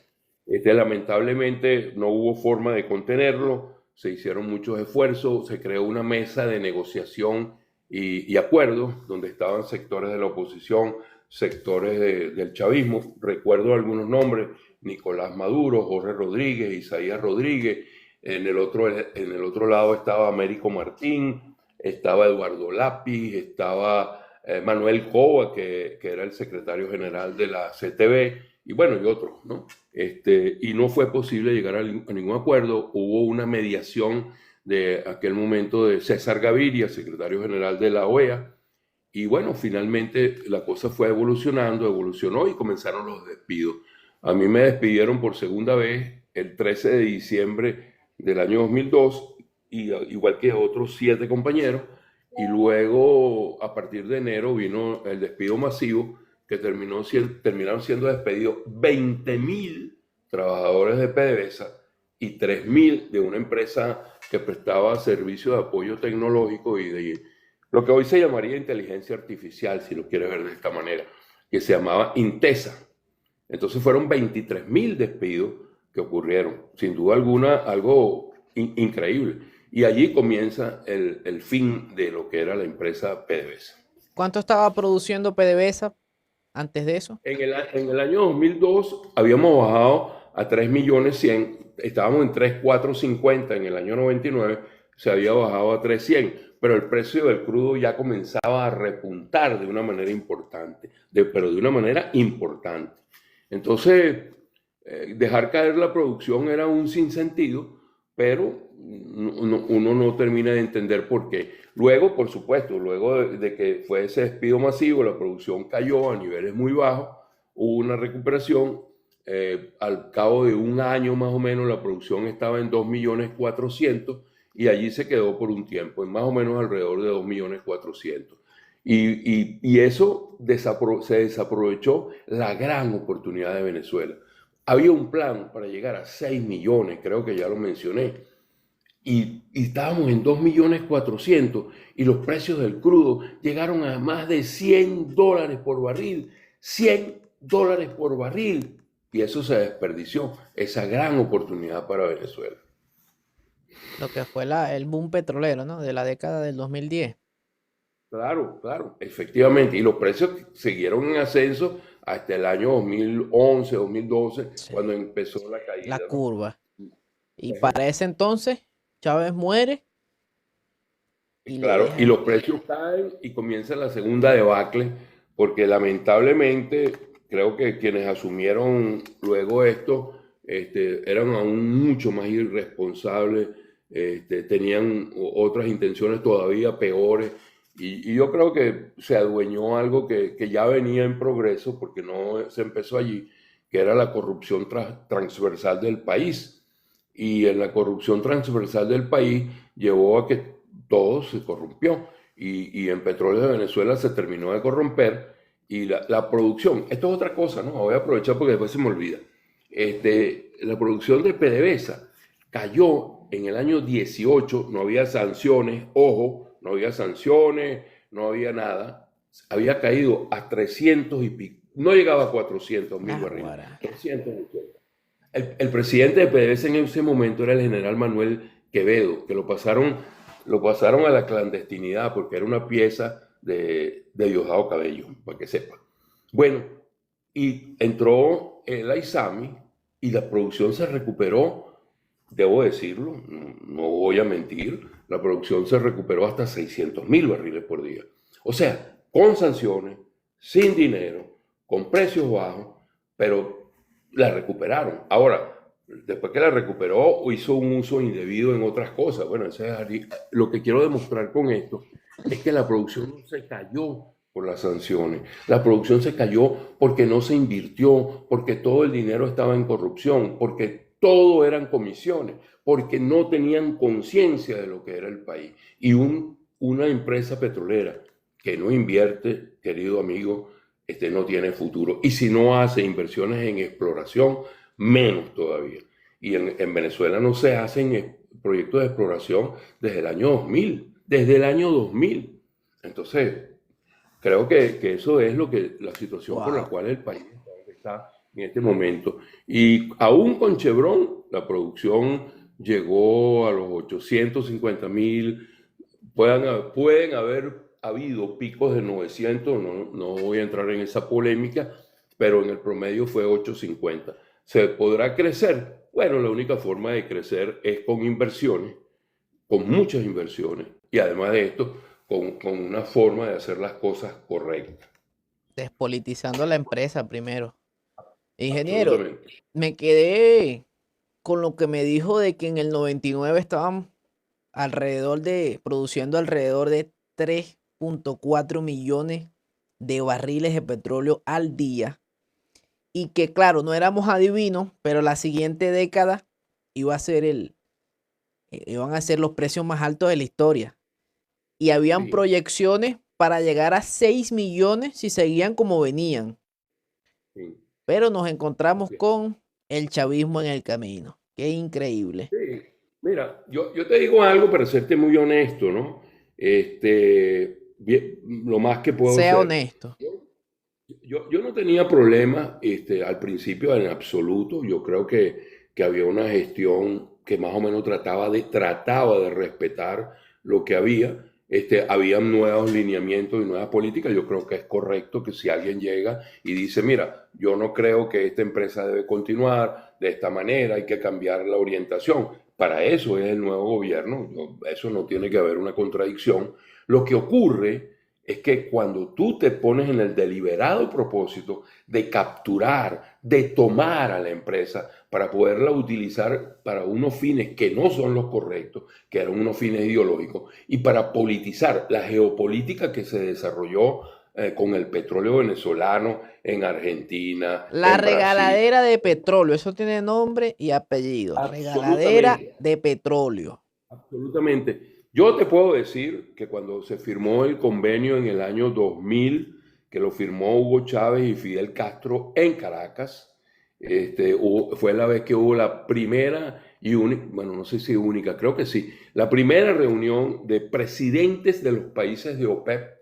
Lamentablemente no hubo forma de contenerlo, se hicieron muchos esfuerzos, se creó una mesa de negociación y acuerdos donde estaban sectores de la oposición, sectores del chavismo. Recuerdo algunos nombres: Nicolás Maduro, Jorge Rodríguez, Isaías Rodríguez. En el otro lado estaba Américo Martín, estaba Eduardo Lápiz, estaba Manuel Cova, que era el secretario general de la CTV, y bueno, y otros, ¿no? Y no fue posible llegar a ningún acuerdo. Hubo una mediación de aquel momento de César Gaviria, secretario general de la OEA, y bueno, finalmente la cosa fue evolucionó y comenzaron los despidos. A mí me despidieron por segunda vez el 13 de diciembre del año 2002, igual que otros 7 compañeros, y luego a partir de enero vino el despido masivo, que terminaron siendo despedidos 20.000 trabajadores de PDVSA y 3.000 de una empresa que prestaba servicios de apoyo tecnológico y de lo que hoy se llamaría inteligencia artificial, si lo quiere ver de esta manera, que se llamaba Intesa. Entonces fueron 23.000 despidos que ocurrieron, sin duda alguna, algo increíble. Y allí comienza el fin de lo que era la empresa PDVSA. ¿Cuánto estaba produciendo PDVSA antes de eso? En el año 2002 habíamos bajado a 3.100.000, estábamos en 3.450 en el año 99, se había bajado a 3.100, pero el precio del crudo ya comenzaba a repuntar de una manera importante, pero de una manera importante. Entonces, dejar caer la producción era un sinsentido, pero uno no termina de entender por qué. Luego, por supuesto, luego de que fue ese despido masivo, la producción cayó a niveles muy bajos, hubo una recuperación. Al cabo de un año más o menos, la producción estaba en 2.400.000 y allí se quedó por un tiempo, en más o menos alrededor de 2.400.000. Y eso se desaprovechó la gran oportunidad de Venezuela. Había un plan para llegar a 6 millones, creo que ya lo mencioné, y estábamos en 2.400.000 y los precios del crudo llegaron a más de $100 por barril, $100 por barril, y eso se desperdició, esa gran oportunidad para Venezuela. Lo que fue el boom petrolero, ¿no? De la década del 2010. Claro, efectivamente, y los precios siguieron en ascenso hasta el año 2011, 2012, sí, cuando empezó la caída. La curva. Y para ese entonces, Chávez muere. Claro, y los precios caen y comienza la segunda debacle, porque lamentablemente creo que quienes asumieron luego esto eran aún mucho más irresponsables, tenían otras intenciones todavía peores, y yo creo que se adueñó algo que ya venía en progreso, porque no se empezó allí, que era la corrupción transversal del país. Y en la corrupción transversal del país llevó a que todo se corrompió. Y en Petróleo de Venezuela se terminó de corromper. Y la producción, esto es otra cosa, ¿no? Voy a aprovechar porque después se me olvida. La producción de PDVSA cayó en el año 18, no había sanciones, ojo, no había sanciones, no había nada. Había caído a 300 y pico, no llegaba a 400.000 barriles, Náguara. 380. El presidente de PDVSA en ese momento era el general Manuel Quevedo, que lo pasaron a la clandestinidad porque era una pieza de Diosdado Cabello, para que sepa. Bueno, y entró el Aizami y la producción se recuperó, debo decirlo, no voy a mentir, la producción se recuperó hasta 600.000 barriles por día. O sea, con sanciones, sin dinero, con precios bajos, pero la recuperaron. Ahora, después que la recuperó, hizo un uso indebido en otras cosas. Bueno, lo que quiero demostrar con esto es que la producción no se cayó por las sanciones. La producción se cayó porque no se invirtió, porque todo el dinero estaba en corrupción, porque todo eran comisiones, porque no tenían conciencia de lo que era el país. Y una empresa petrolera que no invierte, querido amigo, no tiene futuro. Y si no hace inversiones en exploración, menos todavía. Y en Venezuela no se hacen proyectos de exploración desde el año 2000. Desde el año 2000. Entonces, creo que eso es la situación por la Wow. cual el país está en este momento. Y aún con Chevron, la producción llegó a los 850.000. Pueden haber habido picos de 900, no voy a entrar en esa polémica, pero en el promedio fue 850. ¿Se podrá crecer? Bueno, la única forma de crecer es con inversiones, con muchas inversiones, y además de esto, con una forma de hacer las cosas correctas. Despolitizando la empresa primero. Ingeniero, Absolutamente. me quedé con lo que me dijo de que en el 99 estaban produciendo alrededor de 3.4 millones de barriles de petróleo al día. Y que claro, no éramos adivinos, pero la siguiente década iba a ser iban a ser los precios más altos de la historia. Y habían Sí, proyecciones para llegar a 6 millones si seguían como venían. sí. Pero nos encontramos con el chavismo en el camino. Qué increíble. Sí. Mira, yo te digo algo para serte muy honesto, ¿no? Lo más que puedo Sea ser. honesto. Yo no tenía problema al principio en absoluto. Yo creo que había una gestión que más o menos trataba de respetar lo que había. Había nuevos lineamientos y nuevas políticas. Yo creo que es correcto que si alguien llega y dice, mira, yo no creo que esta empresa debe continuar de esta manera, hay que cambiar la orientación. Para eso es el nuevo gobierno. Eso no tiene que haber una contradicción. Lo que ocurre es que cuando tú te pones en el deliberado propósito de capturar, de tomar a la empresa para poderla utilizar para unos fines que no son los correctos, que eran unos fines ideológicos, y para politizar la geopolítica que se desarrolló con el petróleo venezolano en Argentina, La en Brasil, regaladera de petróleo, eso tiene nombre y apellido. Regaladera absolutamente. de petróleo. Absolutamente. Yo te puedo decir que cuando se firmó el convenio en el año 2000, que lo firmó Hugo Chávez y Fidel Castro en Caracas, fue la vez que hubo la primera y única, bueno, no sé si única, creo que sí, la primera reunión de presidentes de los países de OPEP,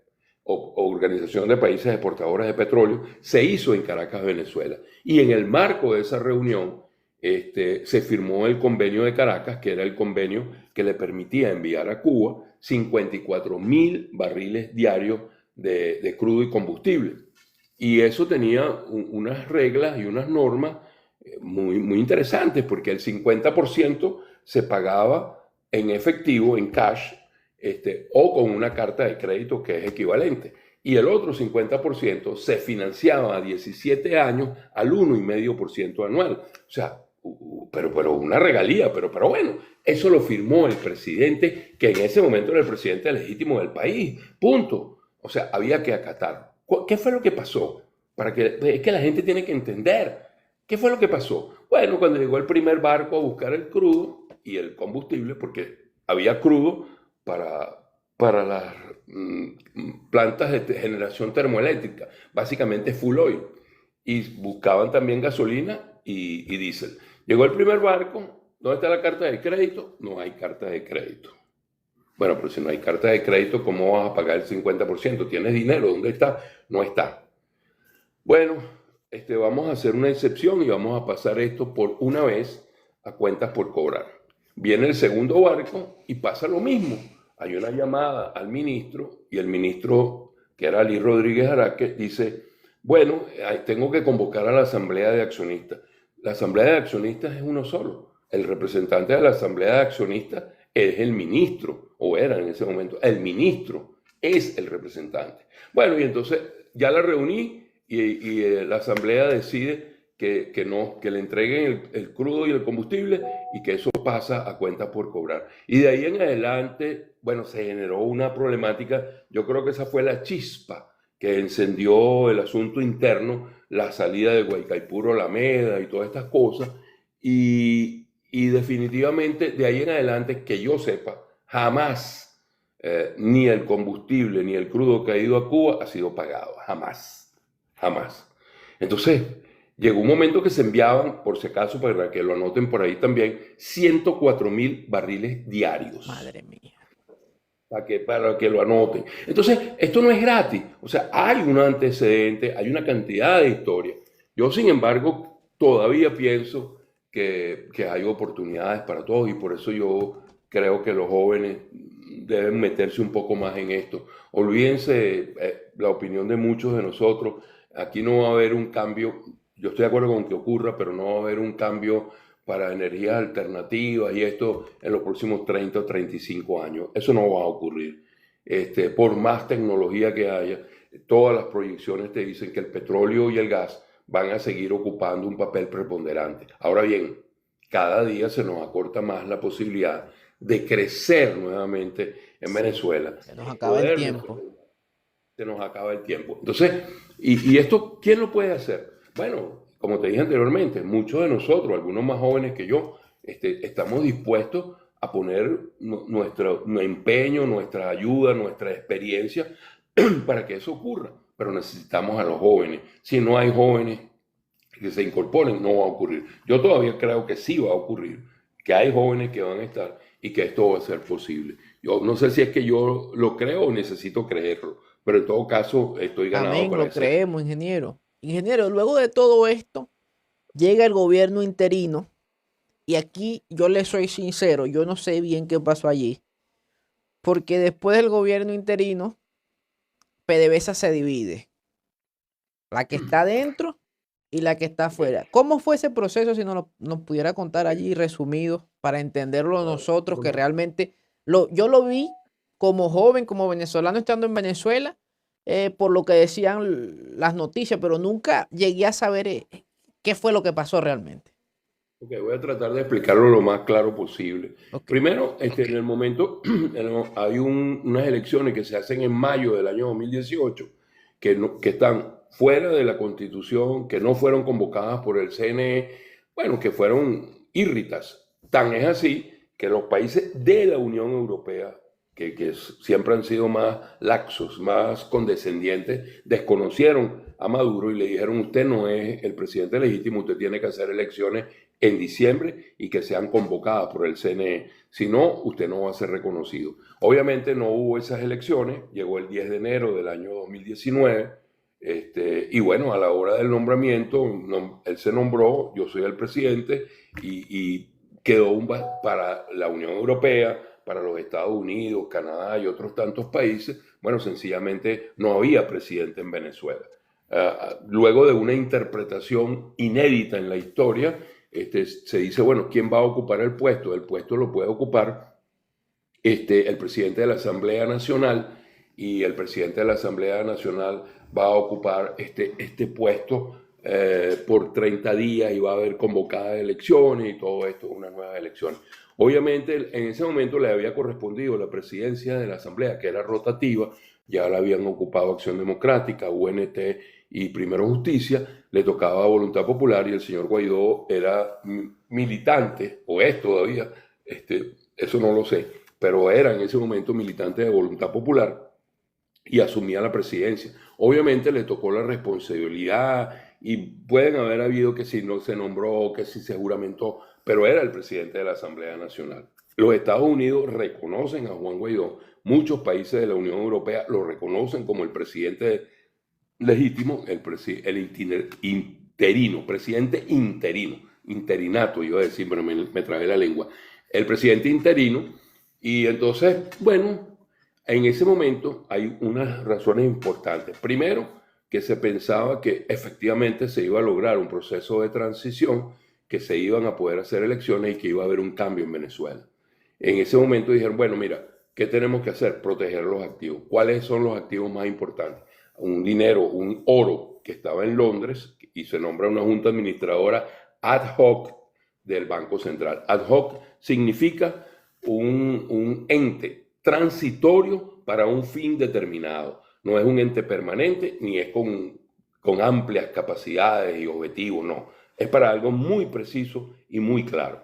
o Organización de Países Exportadores de Petróleo, se hizo en Caracas, Venezuela. Y en el marco de esa reunión, se firmó el convenio de Caracas, que era el convenio que le permitía enviar a Cuba 54.000 barriles diarios de crudo y combustible. Y eso tenía unas reglas y unas normas muy, muy interesantes, porque el 50% se pagaba en efectivo, en cash, o con una carta de crédito que es equivalente. Y el otro 50% se financiaba a 17 años al 1,5% anual. O sea, pero una regalía, pero bueno, eso lo firmó el presidente, que en ese momento era el presidente legítimo del país, punto. O sea, había que acatar. ¿Qué fue lo que pasó? Es que la gente tiene que entender. ¿Qué fue lo que pasó? Bueno, cuando llegó el primer barco a buscar el crudo y el combustible, porque había crudo para las plantas de generación termoeléctrica, básicamente full oil, y buscaban también gasolina y diésel. Llegó el primer barco, ¿dónde está la carta de crédito? No hay carta de crédito. Bueno, pero si no hay carta de crédito, ¿cómo vas a pagar el 50%? ¿Tienes dinero? ¿Dónde está? No está. Bueno, vamos a hacer una excepción y vamos a pasar esto por una vez a cuentas por cobrar. Viene el segundo barco y pasa lo mismo. Hay una llamada al ministro y el ministro, que era Ali Rodríguez Araque, dice, bueno, tengo que convocar a la asamblea de accionistas. La asamblea de accionistas es uno solo. El representante de la asamblea de accionistas es el ministro, o era en ese momento, el ministro es el representante. Bueno, y entonces ya la reuní y la asamblea decide que le entreguen el crudo y el combustible y que eso pasa a cuenta por cobrar. Y de ahí en adelante, bueno, se generó una problemática. Yo creo que esa fue la chispa que encendió el asunto interno, la salida de Guaycaipuro Alameda y todas estas cosas. Y definitivamente de ahí en adelante, que yo sepa, jamás ni el combustible ni el crudo que ha ido a Cuba ha sido pagado. Jamás. Jamás. Entonces, llegó un momento que se enviaban, por si acaso, para que lo anoten por ahí también, 104.000 barriles diarios. Madre mía. Para que lo anoten. Entonces, esto no es gratis. O sea, hay un antecedente, hay una cantidad de historia. Yo, sin embargo, todavía pienso que hay oportunidades para todos y por eso yo creo que los jóvenes deben meterse un poco más en esto. Olvídense la opinión de muchos de nosotros. Aquí no va a haber un cambio. Yo estoy de acuerdo con que ocurra, pero no va a haber un cambio para energías alternativas y esto en los próximos 30 o 35 años. Eso no va a ocurrir. Por más tecnología que haya, todas las proyecciones te dicen que el petróleo y el gas van a seguir ocupando un papel preponderante. Ahora bien, cada día se nos acorta más la posibilidad de crecer nuevamente en Venezuela. Se nos acaba el tiempo. Se nos acaba el tiempo. Entonces, ¿y esto quién lo puede hacer? Bueno, como te dije anteriormente, muchos de nosotros, algunos más jóvenes que yo, estamos dispuestos a poner nuestro empeño, nuestra ayuda, nuestra experiencia para que eso ocurra. Pero necesitamos a los jóvenes. Si no hay jóvenes que se incorporen, no va a ocurrir. Yo todavía creo que sí va a ocurrir, que hay jóvenes que van a estar y que esto va a ser posible. Yo no sé si es que yo lo creo o necesito creerlo, pero en todo caso estoy ganado. Amén, lo creemos, ingeniero. Ingeniero, luego de todo esto, llega el gobierno interino y aquí yo le soy sincero, yo no sé bien qué pasó allí, porque después del gobierno interino, PDVSA se divide, la que está dentro y la que está afuera. ¿Cómo fue ese proceso? Si nos pudiera contar allí resumido para entenderlo nosotros, que realmente yo lo vi como joven, como venezolano estando en Venezuela, por lo que decían las noticias, pero nunca llegué a saber qué fue lo que pasó realmente. Ok, voy a tratar de explicarlo lo más claro posible. Okay. Primero, en el momento, hay unas elecciones que se hacen en mayo del año 2018 que están fuera de la Constitución, que no fueron convocadas por el CNE, bueno, que fueron írritas. Tan es así que los países de la Unión Europea, que siempre han sido más laxos, más condescendientes, desconocieron a Maduro y le dijeron: usted no es el presidente legítimo, usted tiene que hacer elecciones en diciembre y que sean convocadas por el CNE. Si no, usted no va a ser reconocido. Obviamente no hubo esas elecciones, llegó el 10 de enero del año 2019, y bueno, a la hora del nombramiento, él se nombró, yo soy el presidente, y quedó para la Unión Europea, para los Estados Unidos, Canadá y otros tantos países. Bueno, sencillamente no había presidente en Venezuela. Luego de una interpretación inédita en la historia, se dice, bueno, ¿quién va a ocupar el puesto? El puesto lo puede ocupar el presidente de la Asamblea Nacional, y el presidente de la Asamblea Nacional va a ocupar este puesto por 30 días y va a haber convocadas elecciones y todo esto, unas nuevas elecciones. Obviamente, en ese momento le había correspondido la presidencia de la Asamblea, que era rotativa, ya la habían ocupado Acción Democrática, UNT y Primero Justicia, le tocaba Voluntad Popular y el señor Guaidó era militante, o es todavía, eso no lo sé, pero era en ese momento militante de Voluntad Popular y asumía la presidencia. Obviamente le tocó la responsabilidad y pueden haber habido que si no se nombró, que si se juramentó, pero era el presidente de la Asamblea Nacional. Los Estados Unidos reconocen a Juan Guaidó, muchos países de la Unión Europea lo reconocen como el presidente legítimo, el interino, presidente interino, interinato, iba a decir, pero me trae la lengua, el presidente interino, y entonces, bueno, en ese momento hay unas razones importantes. Primero, que se pensaba que efectivamente se iba a lograr un proceso de transición, que se iban a poder hacer elecciones y que iba a haber un cambio en Venezuela. En ese momento dijeron, bueno, mira, ¿qué tenemos que hacer? Proteger los activos. ¿Cuáles son los activos más importantes? Un dinero, un oro que estaba en Londres y se nombra una junta administradora ad hoc del Banco Central. Ad hoc significa un ente transitorio para un fin determinado. No es un ente permanente ni es con amplias capacidades y objetivos, no. Es para algo muy preciso y muy claro.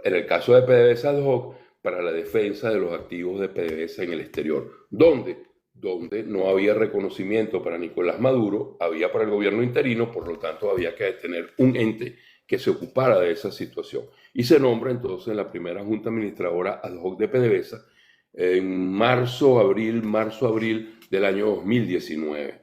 En el caso de PDVSA ad hoc, para la defensa de los activos de PDVSA en el exterior. Donde no había reconocimiento para Nicolás Maduro, había para el gobierno interino, por lo tanto había que tener un ente que se ocupara de esa situación. Y se nombra entonces la primera junta administradora ad hoc de PDVSA en marzo-abril del año 2019.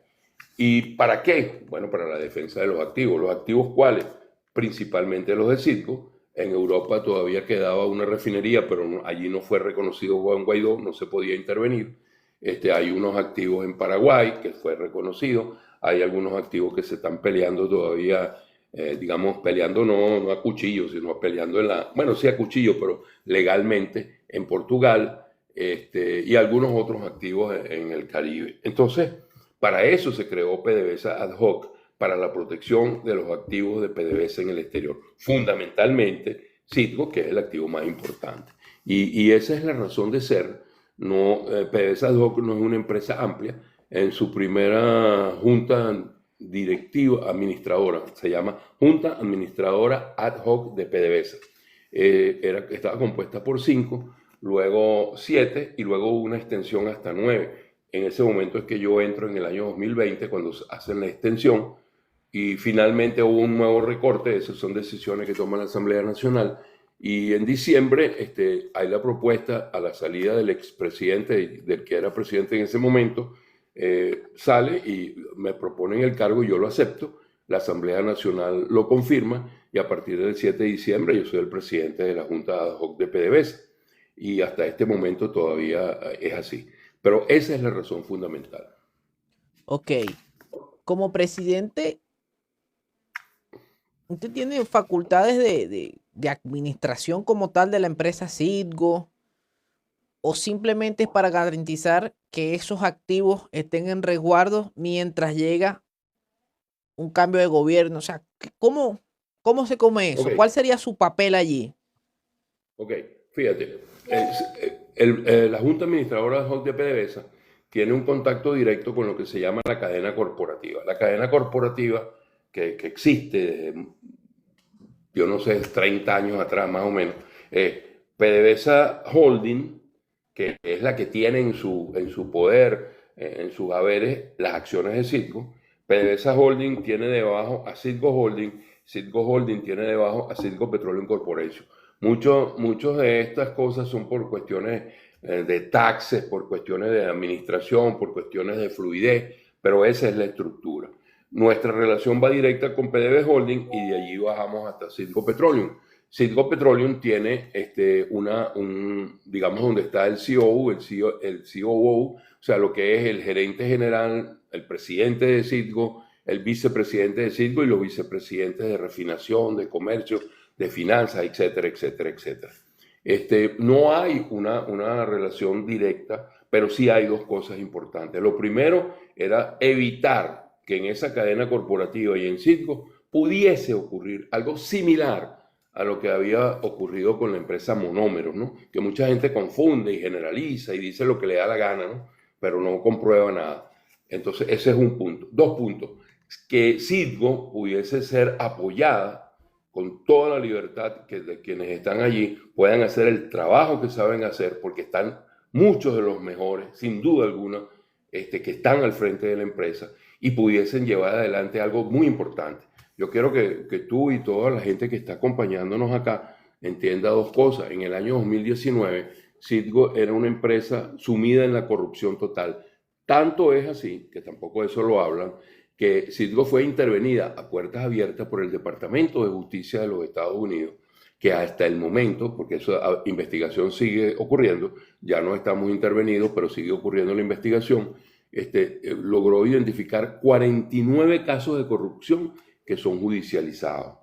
¿Y para qué? Bueno, para la defensa de los activos. ¿Los activos cuáles? Principalmente los de Citgo. En Europa todavía quedaba una refinería, pero allí no fue reconocido Juan Guaidó, no se podía intervenir. Hay unos activos en Paraguay que fue reconocido. Hay algunos activos que se están peleando todavía, digamos, peleando no a cuchillo, sino peleando bueno, sí a cuchillo, pero legalmente en Portugal, y algunos otros activos en el Caribe. Entonces, para eso se creó PDVSA ad hoc, para la protección de los activos de PDVSA en el exterior. Fundamentalmente, Citgo, que es el activo más importante. Y esa es la razón de ser. No, PDVSA ad hoc no es una empresa amplia. En su primera junta directiva administradora, se llama Junta Administradora Ad hoc de PDVSA. Estaba compuesta por 5, luego 7 y luego una extensión hasta 9. En ese momento es que yo entro en el año 2020 cuando hacen la extensión y finalmente hubo un nuevo recorte. Esas son decisiones que toma la Asamblea Nacional. Y en diciembre hay la propuesta a la salida del expresidente, del que era presidente en ese momento, sale y me proponen el cargo y yo lo acepto. La Asamblea Nacional lo confirma y a partir del 7 de diciembre yo soy el presidente de la Junta ad hoc de PDVSA. Y hasta este momento todavía es así. Pero esa es la razón fundamental. Ok. Como presidente, usted tiene facultades de administración como tal de la empresa Citgo, o simplemente es para garantizar que esos activos estén en resguardo mientras llega un cambio de gobierno. O sea, ¿cómo se come eso? Ok, ¿Cuál sería su papel allí? ok, fíjate. La Junta Administradora ad hoc de PDVSA tiene un contacto directo con lo que se llama la cadena corporativa. La cadena corporativa que existe desde, yo no sé, 30 años atrás más o menos, PDVSA Holding, que es la que tiene en su poder, en sus haberes, las acciones de Citgo. PDVSA Holding tiene debajo a Citgo Holding, Citgo Holding tiene debajo a Citgo Petroleum Corporation. Muchos de estas cosas son por cuestiones de taxes, por cuestiones de administración, por cuestiones de fluidez, pero esa es la estructura. Nuestra relación va directa con PDV Holding y de allí bajamos hasta Citgo Petroleum. Citgo Petroleum tiene digamos, donde está el COO, el COO, o sea, lo que es el gerente general, el presidente de Citgo, el vicepresidente de Citgo y los vicepresidentes de refinación, de comercio, de finanzas, etcétera, etcétera, etcétera. No hay una relación directa, pero sí hay dos cosas importantes. Lo primero era evitar que en esa cadena corporativa y en Citgo pudiese ocurrir algo similar a lo que había ocurrido con la empresa Monómeros, ¿no? Que mucha gente confunde y generaliza y dice lo que le da la gana, ¿no? Pero no comprueba nada. Entonces, ese es un punto. Dos puntos. Que Citgo pudiese ser apoyada con toda la libertad que de quienes están allí puedan hacer el trabajo que saben hacer, porque están muchos de los mejores, sin duda alguna, que están al frente de la empresa y pudiesen llevar adelante algo muy importante. Yo quiero que tú y toda la gente que está acompañándonos acá entienda dos cosas. En el año 2019, Citgo era una empresa sumida en la corrupción total. Tanto es así, que tampoco de eso lo hablan, que Citgo fue intervenida a puertas abiertas por el Departamento de Justicia de los Estados Unidos, que hasta el momento, porque esa investigación sigue ocurriendo, ya no estamos intervenidos, pero sigue ocurriendo la investigación, logró identificar 49 casos de corrupción que son judicializados.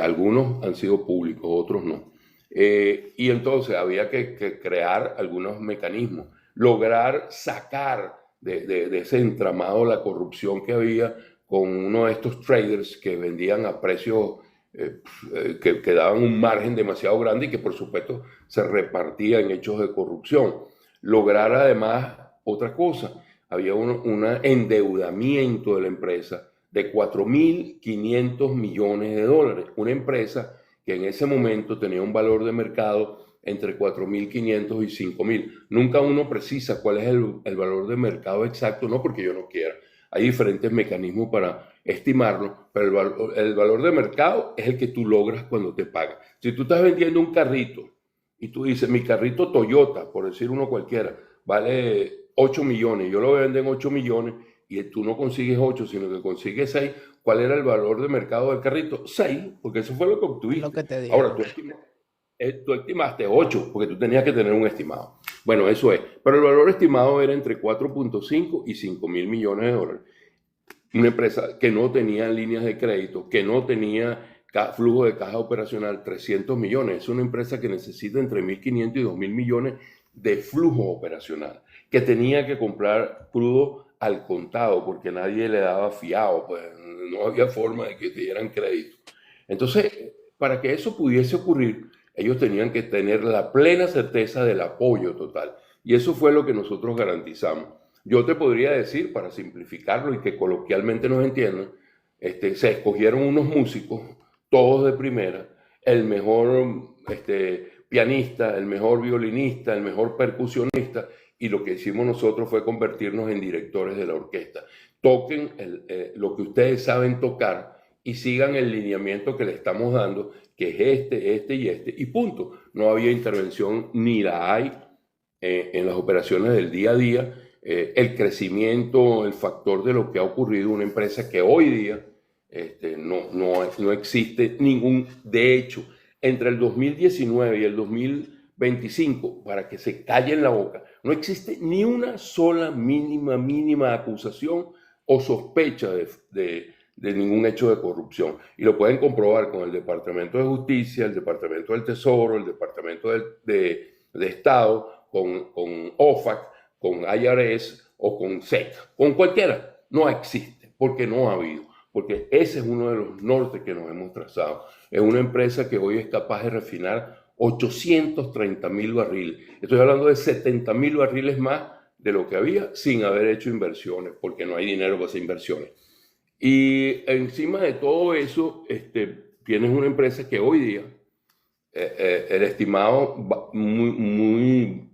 Algunos han sido públicos, otros no. Y entonces había que crear algunos mecanismos, lograr sacar de ese entramado la corrupción que había con uno de estos traders que vendían a precios que daban un margen demasiado grande y que por supuesto se repartía en hechos de corrupción. Lograr además otra cosa, había un endeudamiento de la empresa de 4.500 millones de dólares, una empresa que en ese momento tenía un valor de mercado entre 4.500 y 5.000. Nunca uno precisa cuál es el valor de mercado exacto, no porque yo no quiera. Hay diferentes mecanismos para estimarlo, pero el valor de mercado es el que tú logras cuando te pagan. Si tú estás vendiendo un carrito y tú dices, mi carrito Toyota, por decir uno cualquiera, vale 8 millones, yo lo vendo en 8 millones y tú no consigues 8, sino que consigues 6, ¿cuál era el valor de mercado del carrito? 6, porque eso fue lo que obtuviste. Lo que te digo. Ahora, tú estimaste 8, porque tú tenías que tener un estimado. Bueno, eso es. Pero el valor estimado era entre 4.5 y 5.000 millones de dólares. Una empresa que no tenía líneas de crédito, que no tenía flujo de caja operacional, 300 millones. Es una empresa que necesita entre 1.500 y 2.000 millones de flujo operacional, que tenía que comprar crudo al contado, porque nadie le daba fiado, pues no había forma de que te dieran crédito. Entonces, para que eso pudiese ocurrir, ellos tenían que tener la plena certeza del apoyo total. Y eso fue lo que nosotros garantizamos. Yo te podría decir, para simplificarlo y que coloquialmente nos entiendan, se escogieron unos músicos, todos de primera, el mejor pianista, el mejor violinista, el mejor percusionista, y lo que hicimos nosotros fue convertirnos en directores de la orquesta. Toquen lo que ustedes saben tocar y sigan el lineamiento que le estamos dando, que es este, y punto. No había intervención, ni la hay en las operaciones del día a día. El crecimiento, el factor de lo que ha ocurrido, una empresa que hoy día no existe ningún, de hecho, entre el 2019 y el 2025, para que se callen la boca, no existe ni una sola mínima acusación o sospecha de ningún hecho de corrupción. Y lo pueden comprobar con el Departamento de Justicia, el Departamento del Tesoro, el Departamento de Estado, con OFAC, con IRS o con SEC. Con cualquiera. No existe, porque no ha habido. Porque ese es uno de los nortes que nos hemos trazado. Es una empresa que hoy es capaz de refinar 830.000 barriles. Estoy hablando de 70.000 barriles más de lo que había sin haber hecho inversiones, porque no hay dinero para hacer inversiones. Y encima de todo eso, tienes una empresa que hoy día, el estimado muy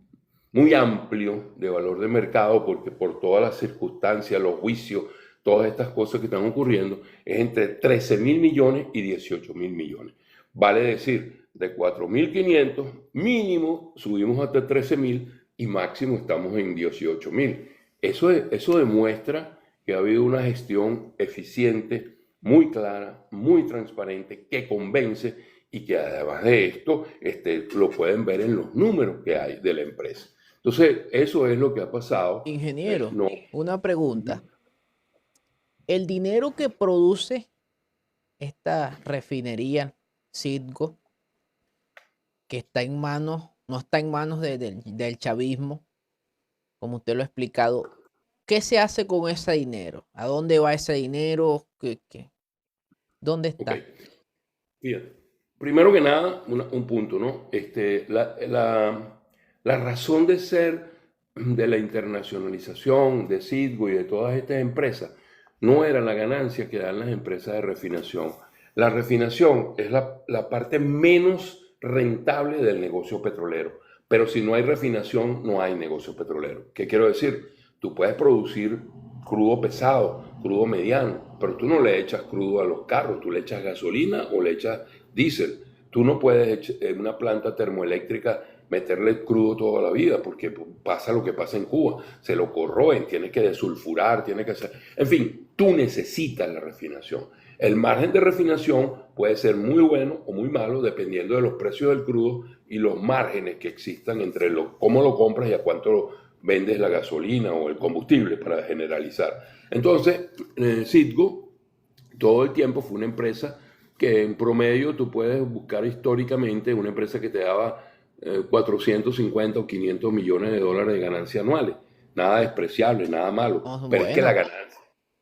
amplio de valor de mercado, porque por todas las circunstancias, los juicios, todas estas cosas que están ocurriendo, es entre 13.000 millones y 18.000 millones. Vale decir, de 4.500 mínimo subimos hasta 13.000 y máximo estamos en 18.000. Eso demuestra que ha habido una gestión eficiente, muy clara, muy transparente, que convence y que además de esto lo pueden ver en los números que hay de la empresa. Entonces, eso es lo que ha pasado. Ingeniero, una pregunta. El dinero que produce esta refinería Citgo, que está en manos, no está en manos del chavismo, como usted lo ha explicado, ¿qué se hace con ese dinero? ¿A dónde va ese dinero? ¿Dónde está? Okay. Fíjate, primero que nada, un punto, ¿no? La razón de ser de la internacionalización de Citgo y de todas estas empresas no era la ganancia que dan las empresas de refinación. La refinación es la parte menos rentable del negocio petrolero, pero si no hay refinación, no hay negocio petrolero. ¿Qué quiero decir? Tú puedes producir crudo pesado, crudo mediano, pero tú no le echas crudo a los carros, tú le echas gasolina o le echas diésel. tú no puedes en una planta termoeléctrica meterle crudo toda la vida, porque pasa lo que pasa en Cuba, se lo corroen, tiene que desulfurar, tiene que hacer... En fin, tú necesitas la refinación. El margen de refinación puede ser muy bueno o muy malo dependiendo de los precios del crudo y los márgenes que existan entre cómo lo compras y a cuánto vendes la gasolina o el combustible, para generalizar. Entonces, Citgo todo el tiempo fue una empresa que en promedio tú puedes buscar históricamente una empresa que te daba 450 o 500 millones de dólares de ganancia anuales. Nada despreciable, nada malo. Oh, Pero es que bueno.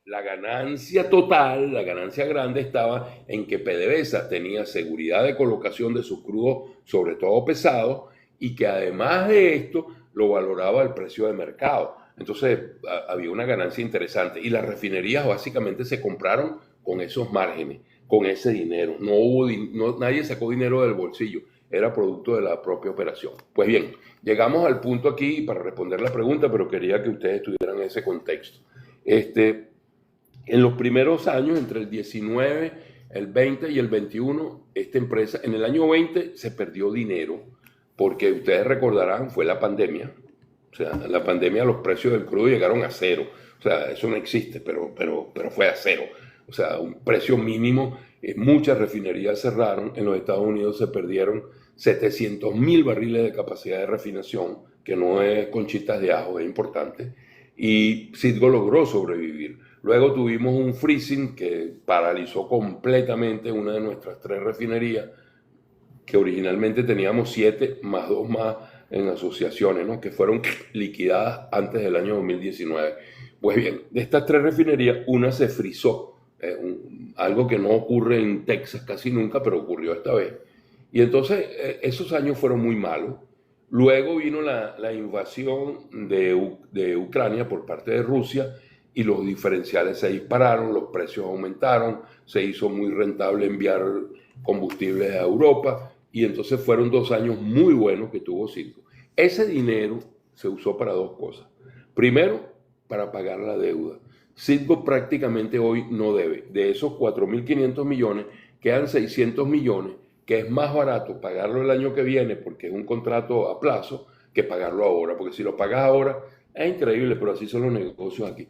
la ganancia total, la ganancia grande estaba en que PDVSA tenía seguridad de colocación de sus crudos, sobre todo pesados, y que además de esto lo valoraba el precio de mercado. Entonces había una ganancia interesante y las refinerías básicamente se compraron con esos márgenes, con ese dinero. Nadie sacó dinero del bolsillo, era producto de la propia operación. Pues bien, llegamos al punto aquí para responder la pregunta, pero quería que ustedes tuvieran ese contexto. En los primeros años, entre el 19, el 20 y el 21, esta empresa, en el año 20 se perdió dinero, porque ustedes recordarán, fue la pandemia. O sea, en la pandemia los precios del crudo llegaron a cero. O sea, eso no existe, pero fue a cero. O sea, un precio mínimo. Muchas refinerías cerraron. En los Estados Unidos se perdieron 700.000 barriles de capacidad de refinación, que no es conchitas de ajo, es importante. Y Citgo logró sobrevivir. Luego tuvimos un freezing que paralizó completamente una de nuestras 3 refinerías, que originalmente teníamos 7 más 2 más en asociaciones, ¿no?, que fueron liquidadas antes del año 2019. Pues bien, de estas 3 refinerías, una se frizó, algo que no ocurre en Texas casi nunca, pero ocurrió esta vez. Y entonces esos años fueron muy malos. Luego vino la invasión de Ucrania por parte de Rusia y los diferenciales se dispararon, los precios aumentaron, se hizo muy rentable enviar combustibles a Europa y entonces fueron 2 años muy buenos que tuvo Citgo. Ese dinero se usó para 2 cosas. Primero, para pagar la deuda. Citgo prácticamente hoy no debe. De esos 4.500 millones, quedan 600 millones, que es más barato pagarlo el año que viene porque es un contrato a plazo que pagarlo ahora. Porque si lo pagas ahora, es increíble, pero así son los negocios aquí.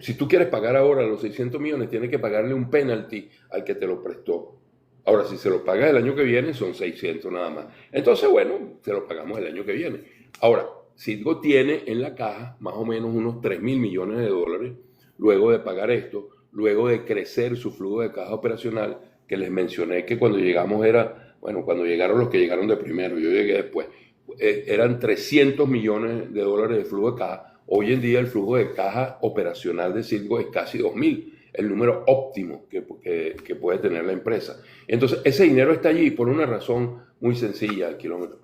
Si tú quieres pagar ahora los 600 millones, tienes que pagarle un penalty al que te lo prestó. Ahora, si se lo pagas el año que viene, son 600 nada más. Entonces, bueno, se lo pagamos el año que viene. Ahora, Citgo tiene en la caja más o menos unos 3.000 millones de dólares luego de pagar esto, luego de crecer su flujo de caja operacional, que les mencioné que cuando llegamos cuando llegaron los que llegaron de primero, yo llegué después, eran 300 millones de dólares de flujo de caja. Hoy en día el flujo de caja operacional de Citgo es casi 2.000, el número óptimo que puede tener la empresa. Entonces, ese dinero está allí por una razón muy sencilla al kilómetro.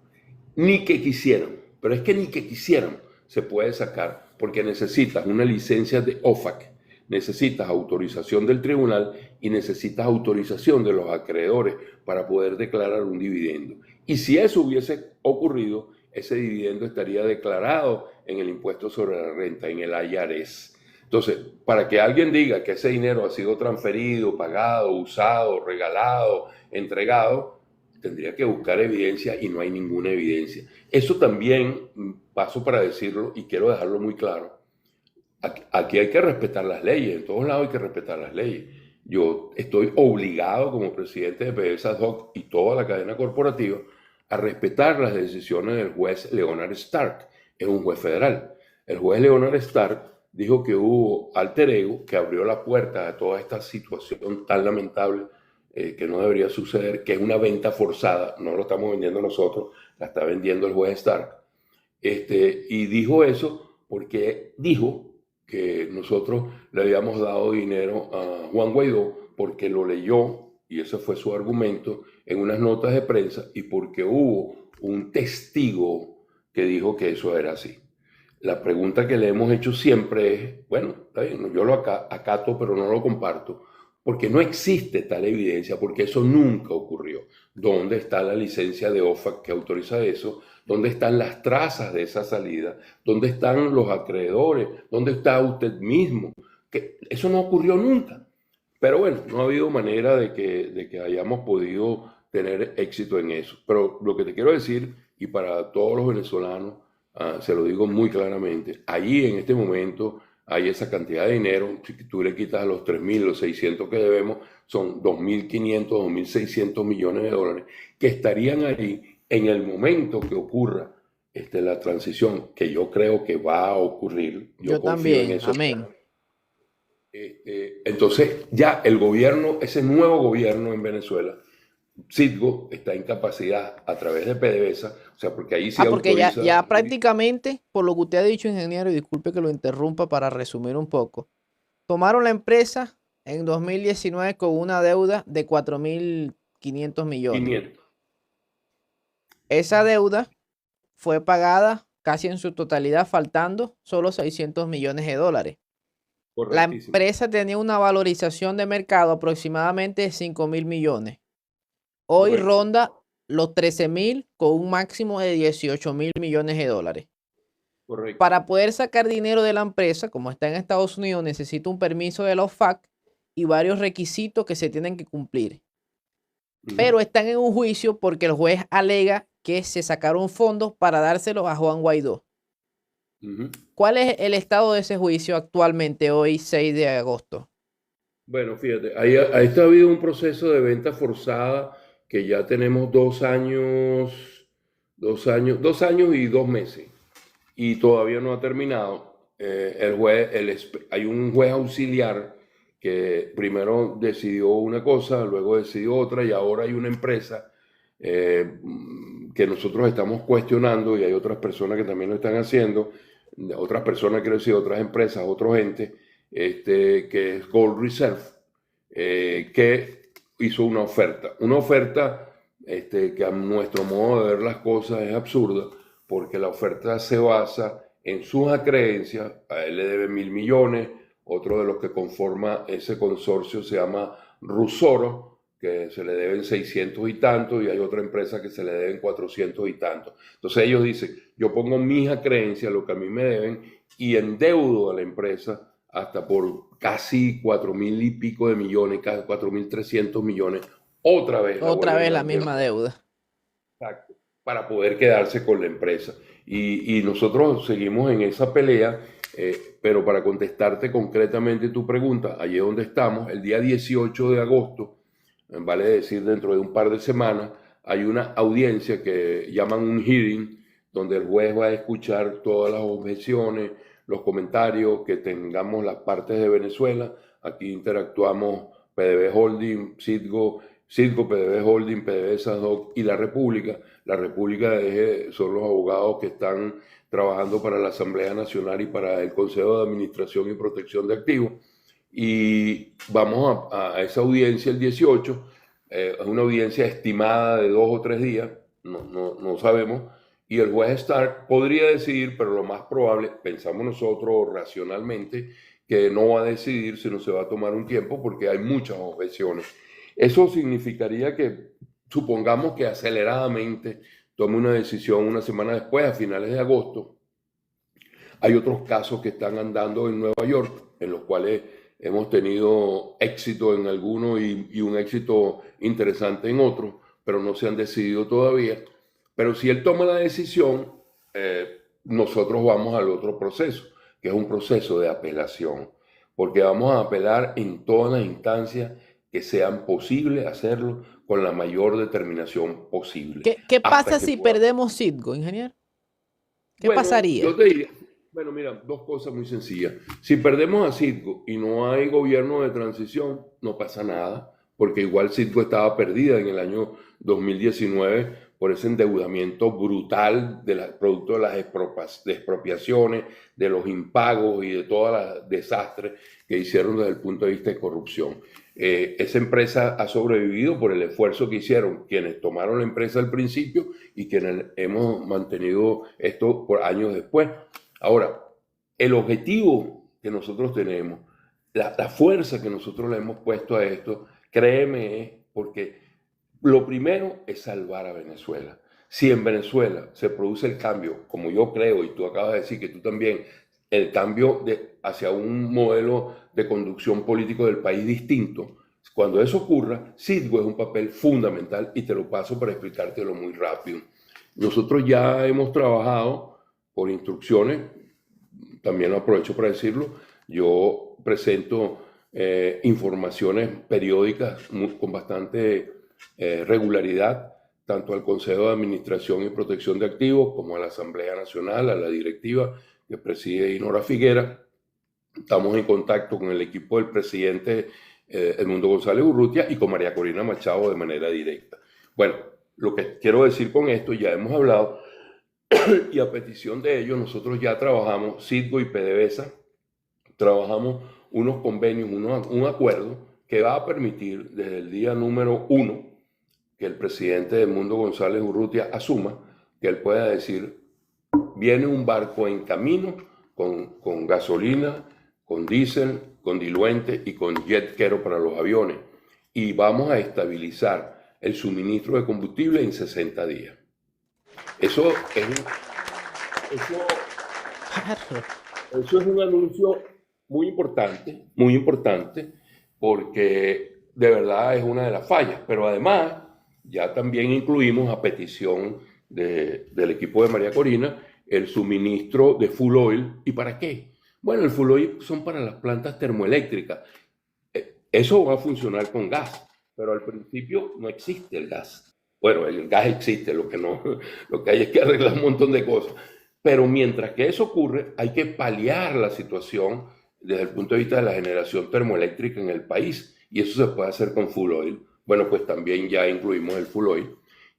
Ni que quisieran, pero es que ni que quisieran se puede sacar, porque necesitas una licencia de OFAC, necesitas autorización del tribunal y necesitas autorización de los acreedores para poder declarar un dividendo. Y si eso hubiese ocurrido, ese dividendo estaría declarado en el impuesto sobre la renta, en el IRS. Entonces, para que alguien diga que ese dinero ha sido transferido, pagado, usado, regalado, entregado, tendría que buscar evidencia y no hay ninguna evidencia. Eso también, paso para decirlo y quiero dejarlo muy claro, aquí hay que respetar las leyes, en todos lados hay que respetar las leyes. Yo estoy obligado como presidente de PDVSA ad hoc y toda la cadena corporativa a respetar las decisiones del juez Leonard Stark. Es un juez federal. El juez Leonard Stark dijo que hubo alter ego que abrió la puerta a toda esta situación tan lamentable que no debería suceder, que es una venta forzada, no lo estamos vendiendo nosotros, la está vendiendo el juez Stark. Y dijo eso porque dijo que nosotros le habíamos dado dinero a Juan Guaidó porque lo leyó, y ese fue su argumento, en unas notas de prensa, y porque hubo un testigo que dijo que eso era así. La pregunta que le hemos hecho siempre es, bueno, está bien, yo lo acato, pero no lo comparto, porque no existe tal evidencia, porque eso nunca ocurrió. ¿Dónde está la licencia de OFAC que autoriza eso? ¿Dónde están las trazas de esa salida? ¿Dónde están los acreedores? ¿Dónde está usted mismo? Que eso no ocurrió nunca. Pero bueno, no ha habido manera de que hayamos podido tener éxito en eso. Pero lo que te quiero decir, y para todos los venezolanos, se lo digo muy claramente, allí en este momento hay esa cantidad de dinero. Si tú le quitas a los 3.000, los 600 que debemos, son 2.500, 2.600 millones de dólares que estarían ahí en el momento que ocurra la transición, que yo creo que va a ocurrir. Yo Yo confío en también, eso. amén. Entonces ya el gobierno, ese nuevo gobierno en Venezuela, Citgo está en capacidad a través de PDVSA, o sea, porque ahí sí Porque ya, autoriza. ya prácticamente, por lo que usted ha dicho, ingeniero, y disculpe que lo interrumpa para resumir un poco, tomaron la empresa en 2019 con una deuda de 4.500 millones. 500. Esa deuda fue pagada casi en su totalidad, faltando solo 600 millones de dólares. La Correctísimo. empresa tenía una valorización de mercado aproximadamente de 5.000 millones. Hoy Correcto. ronda los 13.000 con un máximo de 18.000 millones de dólares. Correcto. Para poder sacar dinero de la empresa, como está en Estados Unidos, necesita un permiso de la OFAC y varios requisitos que se tienen que cumplir. Pero están en un juicio porque el juez alega que se sacaron fondos para dárselos a Juan Guaidó. ¿Cuál es el estado de ese juicio actualmente, hoy 6 de agosto? Bueno, fíjate, ahí ha habido un proceso de venta forzada que ya tenemos 2 años, 2 años y 2 meses, y todavía no ha terminado. Hay un juez auxiliar que primero decidió una cosa, luego decidió otra, y ahora hay una empresa que nosotros estamos cuestionando, y hay otras personas que también lo están haciendo, otras personas, quiero decir, otras empresas, otros entes, que es Gold Reserve, que hizo una oferta que a nuestro modo de ver las cosas es absurda, porque la oferta se basa en sus acreencias. A él le debe 1.000 millones, otro de los que conforma ese consorcio se llama Rusoro, que se le deben 600 y tantos, y hay otra empresa que se le deben 400 y tantos. Entonces ellos dicen, yo pongo mis acreencias, lo que a mí me deben, y endeudo a la empresa hasta por casi 4.000 y pico de millones, casi 4.300 millones, otra vez la misma deuda. Exacto, para poder quedarse con la empresa. Y nosotros seguimos en esa pelea, pero para contestarte concretamente tu pregunta, allí donde estamos, el día 18 de agosto, vale decir dentro de un par de semanas, hay una audiencia que llaman un hearing, donde el juez va a escuchar todas las objeciones, los comentarios que tengamos las partes de Venezuela. Aquí interactuamos PDV Holding, Citgo, PDV Holding, PDVSA y la República. La República son los abogados que están trabajando para la Asamblea Nacional y para el Consejo de Administración y Protección de Activos. Y vamos a esa audiencia el 18, es una audiencia estimada de 2 o 3 días, no sabemos, y el juez Stark podría decidir, pero lo más probable, pensamos nosotros racionalmente, que no va a decidir, sino se va a tomar un tiempo porque hay muchas objeciones. Eso significaría que, supongamos que aceleradamente tome una decisión una semana después, a finales de agosto. Hay otros casos que están andando en Nueva York, en los cuales hemos tenido éxito en algunos y un éxito interesante en otros, pero no se han decidido todavía. Pero si él toma la decisión, nosotros vamos al otro proceso, que es un proceso de apelación, porque vamos a apelar en todas las instancias que sean posibles hacerlo con la mayor determinación posible. ¿Qué pasa si perdemos Citgo, ingeniero? ¿Qué pasaría? Yo te diría, bueno, mira, dos cosas muy sencillas. Si perdemos a Citgo y no hay gobierno de transición, no pasa nada, porque igual Citgo estaba perdida en el año 2019 por ese endeudamiento brutal producto de las expropiaciones, de los impagos y de todos los desastres que hicieron desde el punto de vista de corrupción. Esa empresa ha sobrevivido por el esfuerzo que hicieron quienes tomaron la empresa al principio y quienes hemos mantenido esto por años después. Ahora, el objetivo que nosotros tenemos, la fuerza que nosotros le hemos puesto a esto, créeme, es porque lo primero es salvar a Venezuela. Si en Venezuela se produce el cambio, como yo creo, y tú acabas de decir que tú también, el cambio hacia un modelo de conducción político del país distinto, Cuando eso ocurra, Citgo es un papel fundamental y te lo paso para explicártelo muy rápido. Nosotros ya hemos trabajado por instrucciones, también lo aprovecho para decirlo, yo presento informaciones periódicas con bastante regularidad, tanto al Consejo de Administración y Protección de Activos como a la Asamblea Nacional, a la directiva que preside Inora Figuera. Estamos en contacto con el equipo del presidente Edmundo González Urrutia y con María Corina Machado de manera directa. Bueno, lo que quiero decir con esto, ya hemos hablado, y a petición de ellos, nosotros ya trabajamos, Citgo y PDVSA, trabajamos unos convenios, un acuerdo que va a permitir desde el día número 1 que el presidente Edmundo González Urrutia asuma, que él pueda decir, viene un barco en camino con gasolina, con diésel, con diluente y con jet kero para los aviones, y vamos a estabilizar el suministro de combustible en 60 días. Eso es un anuncio muy importante, porque de verdad es una de las fallas, pero además ya también incluimos a petición del equipo de María Corina el suministro de full oil. ¿Y para qué? Bueno, el full oil son para las plantas termoeléctricas. Eso va a funcionar con gas, pero al principio no existe el gas. Bueno, el gas existe, lo que hay es que arreglar un montón de cosas. Pero mientras que eso ocurre, hay que paliar la situación desde el punto de vista de la generación termoeléctrica en el país. Y eso se puede hacer con full oil. Bueno, pues también ya incluimos el full oil.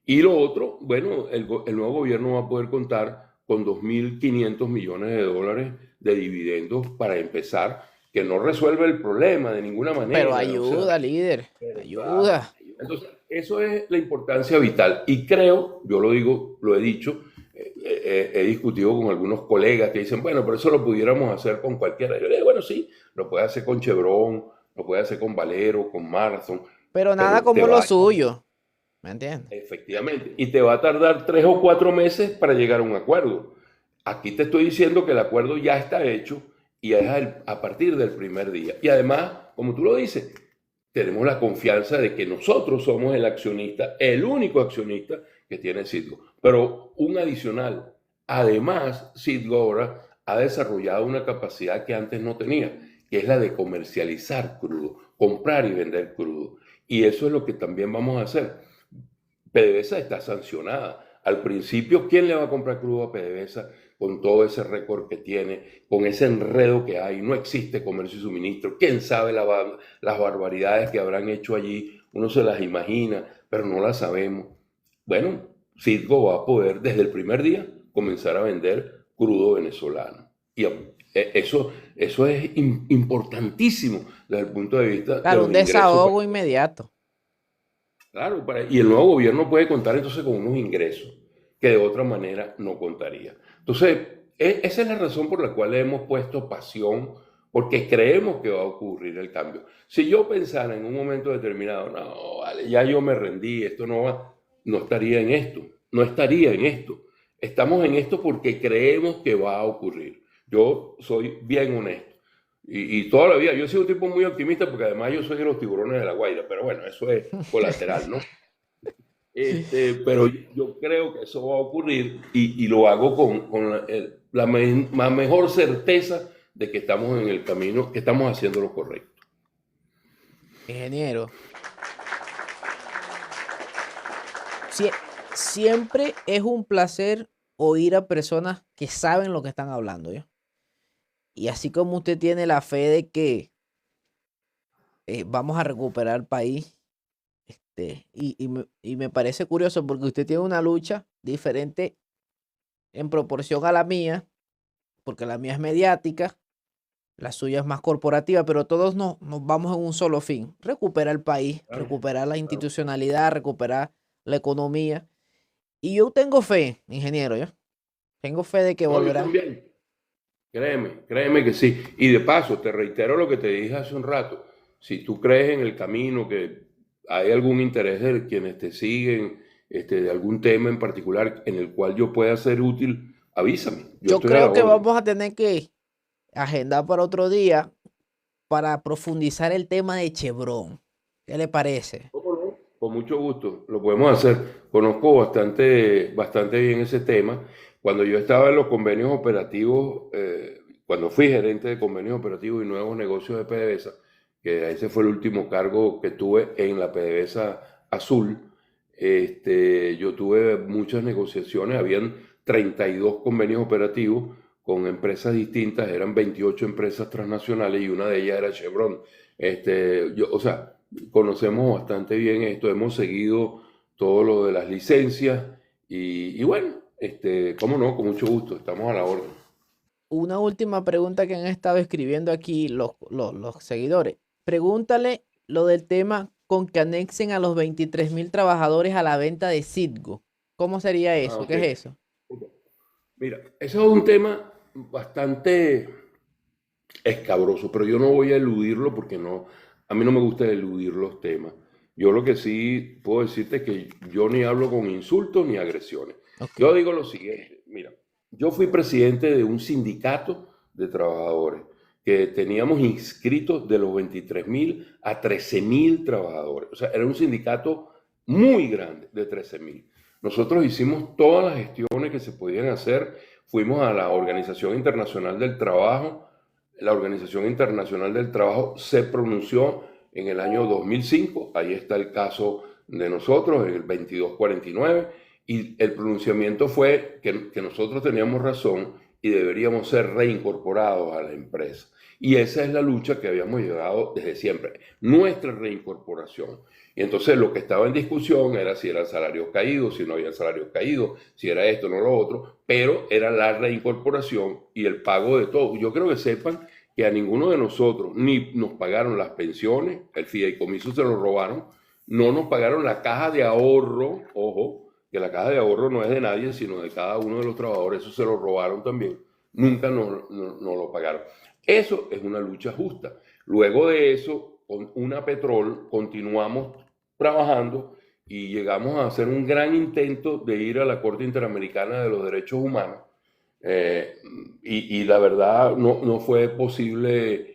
Y lo otro, bueno, el nuevo gobierno va a poder contar con 2.500 millones de dólares de dividendos para empezar, que no resuelve el problema de ninguna manera. Pero ayuda, o sea, líder, ayuda. Entonces, eso es la importancia vital. Y creo, yo lo digo, lo he dicho, he discutido con algunos colegas que dicen, bueno, pero eso lo pudiéramos hacer con cualquiera. Yo le digo, bueno, sí, lo puede hacer con Chevron, lo puede hacer con Valero, con Marathon. Pero nada como lo suyo, ¿me entiendes? Efectivamente. Y te va a tardar 3 o 4 meses para llegar a un acuerdo. Aquí te estoy diciendo que el acuerdo ya está hecho y es a partir del primer día. Y además, como tú lo dices, tenemos la confianza de que nosotros somos el accionista, el único accionista que tiene Citgo. Pero un adicional, además, Citgo ahora ha desarrollado una capacidad que antes no tenía, que es la de comercializar crudo, comprar y vender crudo. Y eso es lo que también vamos a hacer. PDVSA está sancionada. Al principio, ¿quién le va a comprar crudo a PDVSA con todo ese récord que tiene, con ese enredo que hay? No existe comercio y suministro. ¿Quién sabe las barbaridades que habrán hecho allí? Uno se las imagina, pero no las sabemos. Bueno, Citgo va a poder desde el primer día comenzar a vender crudo venezolano. Y eso es importantísimo desde el punto de vista claro, de un desahogo inmediato. Claro, y el nuevo gobierno puede contar entonces con unos ingresos que de otra manera no contaría. Entonces, esa es la razón por la cual le hemos puesto pasión, porque creemos que va a ocurrir el cambio. Si yo pensara en un momento determinado, no, vale, ya yo me rendí, esto no va, no estaría en esto, no estaría en esto. Estamos en esto porque creemos que va a ocurrir. Yo soy bien honesto. Y toda la vida, yo he sido un tipo muy optimista porque además yo soy de los tiburones de la Guaira, pero bueno, eso es colateral, ¿no? Pero yo creo que eso va a ocurrir y lo hago con la mejor certeza de que estamos en el camino, que estamos haciendo lo correcto. Ingeniero, siempre es un placer oír a personas que saben lo que están hablando, ¿ya? Y así como usted tiene la fe de que vamos a recuperar el país, y me parece curioso porque usted tiene una lucha diferente en proporción a la mía, porque la mía es mediática, la suya es más corporativa, pero todos nos vamos en un solo fin: recuperar el país, recuperar la institucionalidad, recuperar la economía. Y yo tengo fe, ingeniero, ¿ya? Tengo fe de que volverá. Yo también. Créeme que sí. Y de paso, te reitero lo que te dije hace un rato. Si tú crees en el camino, que hay algún interés de quienes te siguen, de algún tema en particular en el cual yo pueda ser útil, avísame. Yo creo que vamos a tener que agendar para otro día para profundizar el tema de Chevron. ¿Qué le parece? ¿Cómo no? Con mucho gusto, lo podemos hacer. Conozco bastante bien ese tema. Cuando yo estaba en los convenios operativos, cuando fui gerente de convenios operativos y nuevos negocios de PDVSA, que ese fue el último cargo que tuve en la PDVSA Azul, yo tuve muchas negociaciones, habían 32 convenios operativos con empresas distintas, eran 28 empresas transnacionales y una de ellas era Chevron. O sea, conocemos bastante bien esto, hemos seguido todo lo de las licencias y bueno, cómo no, con mucho gusto, estamos a la orden. Una última pregunta que han estado escribiendo aquí los seguidores. Pregúntale lo del tema con que anexen a los 23.000 trabajadores a la venta de Citgo. ¿Cómo sería Ah, eso? ¿Qué ok. es eso? Mira, eso es un tema bastante escabroso, pero yo no voy a eludirlo porque no, a mí no me gusta eludir los temas. Yo lo que sí puedo decirte es que yo ni hablo con insultos ni agresiones. Ok, Yo digo lo siguiente, mira, yo fui presidente de un sindicato de trabajadores que teníamos inscritos de los 23.000 a 13.000 trabajadores. O sea, era un sindicato muy grande de 13.000. Nosotros hicimos todas las gestiones que se podían hacer, fuimos a la Organización Internacional del Trabajo. La Organización Internacional del Trabajo se pronunció en el año 2005, ahí está el caso de nosotros, en el 2249, y el pronunciamiento fue que nosotros teníamos razón y deberíamos ser reincorporados a la empresa. Y esa es la lucha que habíamos llevado desde siempre, nuestra reincorporación. Y entonces lo que estaba en discusión era si eran salarios caídos, si no había salarios caídos, si era esto, no lo otro, pero era la reincorporación y el pago de todo. Yo creo que sepan que a ninguno de nosotros ni nos pagaron las pensiones, el fideicomiso se lo robaron, no nos pagaron la caja de ahorro, ojo, que la caja de ahorro no es de nadie, sino de cada uno de los trabajadores, eso se lo robaron también, nunca nos lo pagaron. Eso es una lucha justa. Luego de eso, con una Petrol, continuamos trabajando y llegamos a hacer un gran intento de ir a la Corte Interamericana de los Derechos Humanos. Eh, y la verdad no fue posible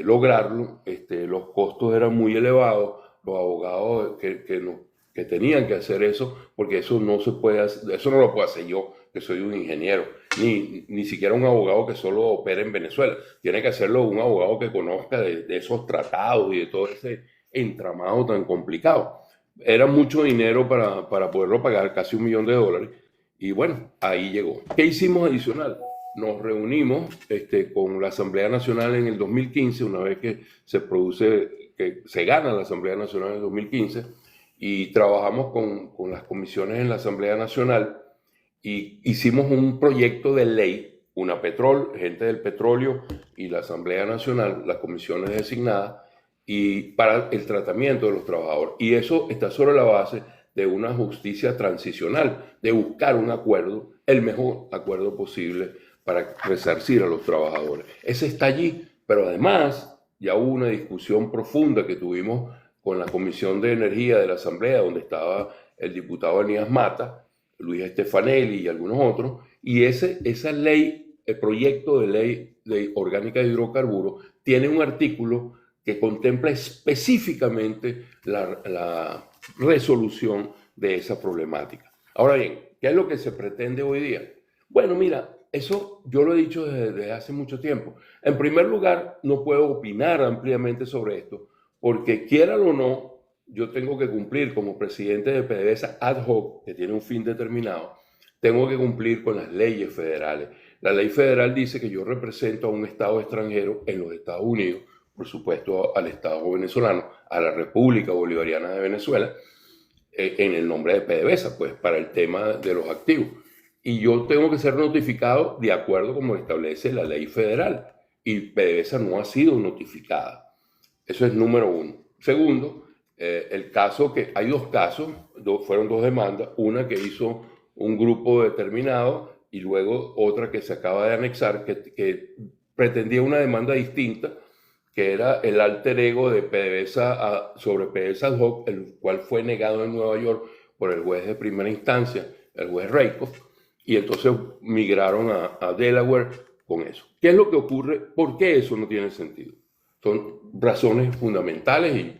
lograrlo. Los costos eran muy elevados. Los abogados que tenían que hacer eso, porque eso no se puede hacer, eso no lo puedo hacer yo, que soy un ingeniero, ni siquiera un abogado que solo opera en Venezuela. Tiene que hacerlo un abogado que conozca de esos tratados y de todo ese entramado tan complicado. Era mucho dinero para poderlo pagar, casi $1.000.000. Y bueno, ahí llegó. ¿Qué hicimos adicional? Nos reunimos con la Asamblea Nacional en el 2015, una vez que que se gana la Asamblea Nacional en el 2015, y trabajamos con las comisiones en la Asamblea Nacional y hicimos un proyecto de ley, una Petrol, gente del petróleo y la Asamblea Nacional, las comisiones designadas, y para el tratamiento de los trabajadores. Y eso está sobre la base de una justicia transicional, de buscar un acuerdo, el mejor acuerdo posible para resarcir a los trabajadores. Ese está allí, pero además ya hubo una discusión profunda que tuvimos con la Comisión de Energía de la Asamblea, donde estaba el diputado Anías Mata, Luis Estefanelli y algunos otros, y esa ley, el proyecto de ley orgánica de hidrocarburos, tiene un artículo que contempla específicamente la resolución de esa problemática. Ahora bien, ¿qué es lo que se pretende hoy día? Bueno, mira, eso yo lo he dicho desde hace mucho tiempo. En primer lugar, no puedo opinar ampliamente sobre esto, porque quiera o no, yo tengo que cumplir como presidente de PDVSA ad hoc, que tiene un fin determinado, tengo que cumplir con las leyes federales. La ley federal dice que yo represento a un Estado extranjero en los Estados Unidos, por supuesto al Estado venezolano, a la República Bolivariana de Venezuela, en el nombre de PDVSA, pues para el tema de los activos. Y yo tengo que ser notificado de acuerdo como establece la ley federal. Y PDVSA no ha sido notificada. Eso es número uno. Segundo, el caso que hay dos casos, fueron dos demandas, una que hizo un grupo determinado y luego otra que se acaba de anexar que pretendía una demanda distinta, que era el alter ego de PDVSA sobre PDVSA ad hoc, el cual fue negado en Nueva York por el juez de primera instancia, el juez Rakoff, y entonces migraron a Delaware con eso. ¿Qué es lo que ocurre? ¿Por qué eso no tiene sentido? Son razones fundamentales y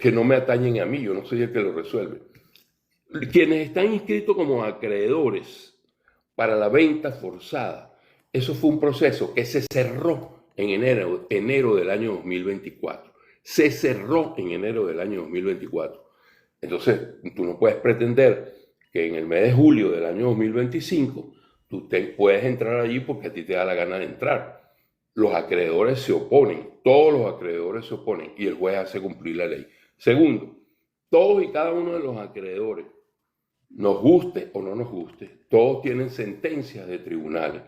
que no me atañen a mí, yo no soy el que lo resuelve. Quienes están inscritos como acreedores para la venta forzada, eso fue un proceso que se cerró en enero del año 2024. Se cerró en enero del año 2024. Entonces, tú no puedes pretender que en el mes de julio del año 2025 tú puedes entrar allí porque a ti te da la gana de entrar. Los acreedores se oponen, todos los acreedores se oponen y el juez hace cumplir la ley. Segundo, todos y cada uno de los acreedores, nos guste o no nos guste, todos tienen sentencias de tribunales.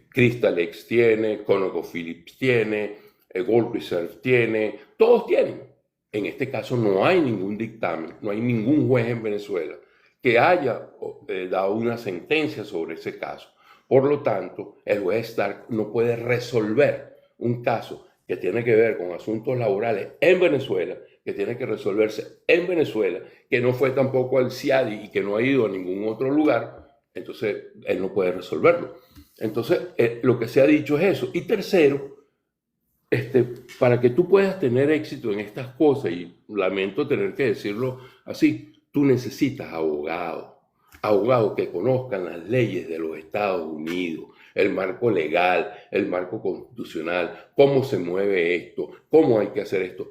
Crystalex tiene, ConocoPhillips tiene, Gold Reserve tiene, todos tienen. En este caso no hay ningún dictamen, no hay ningún juez en Venezuela que haya dado una sentencia sobre ese caso. Por lo tanto, el juez Stark no puede resolver un caso que tiene que ver con asuntos laborales en Venezuela, que tiene que resolverse en Venezuela, que no fue tampoco al CIADI y que no ha ido a ningún otro lugar. Entonces, él no puede resolverlo. Entonces, lo que se ha dicho es eso. Y tercero, para que tú puedas tener éxito en estas cosas, y lamento tener que decirlo así, tú necesitas abogados que conozcan las leyes de los Estados Unidos, el marco legal, el marco constitucional, cómo se mueve esto, cómo hay que hacer esto.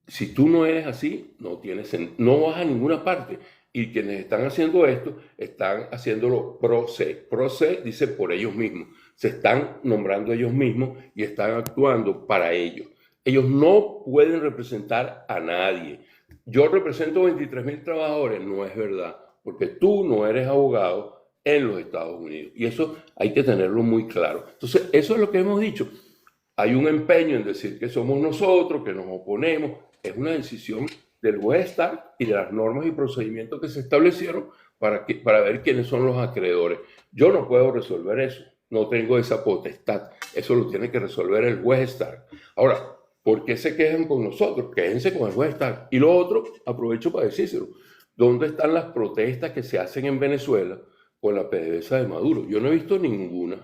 Si tú no eres así, no vas a ninguna parte. Y quienes están haciendo esto, están haciéndolo pro se. Pro se dice por ellos mismos. Se están nombrando ellos mismos y están actuando para ellos. Ellos no pueden representar a nadie. Yo represento 23,000 trabajadores. No es verdad, porque tú no eres abogado en los Estados Unidos. Y eso hay que tenerlo muy claro. Entonces, eso es lo que hemos dicho. Hay un empeño en decir que somos nosotros, que nos oponemos. Es una decisión del juez Stark y de las normas y procedimientos que se establecieron para ver quiénes son los acreedores. Yo no puedo resolver eso, no tengo esa potestad. Eso lo tiene que resolver el juez Stark. Ahora, ¿por qué se quejan con nosotros? Quéjense con el juez Stark. Y lo otro, aprovecho para decírselo. ¿Dónde están las protestas que se hacen en Venezuela con la PDVSA de Maduro? Yo no he visto ninguna.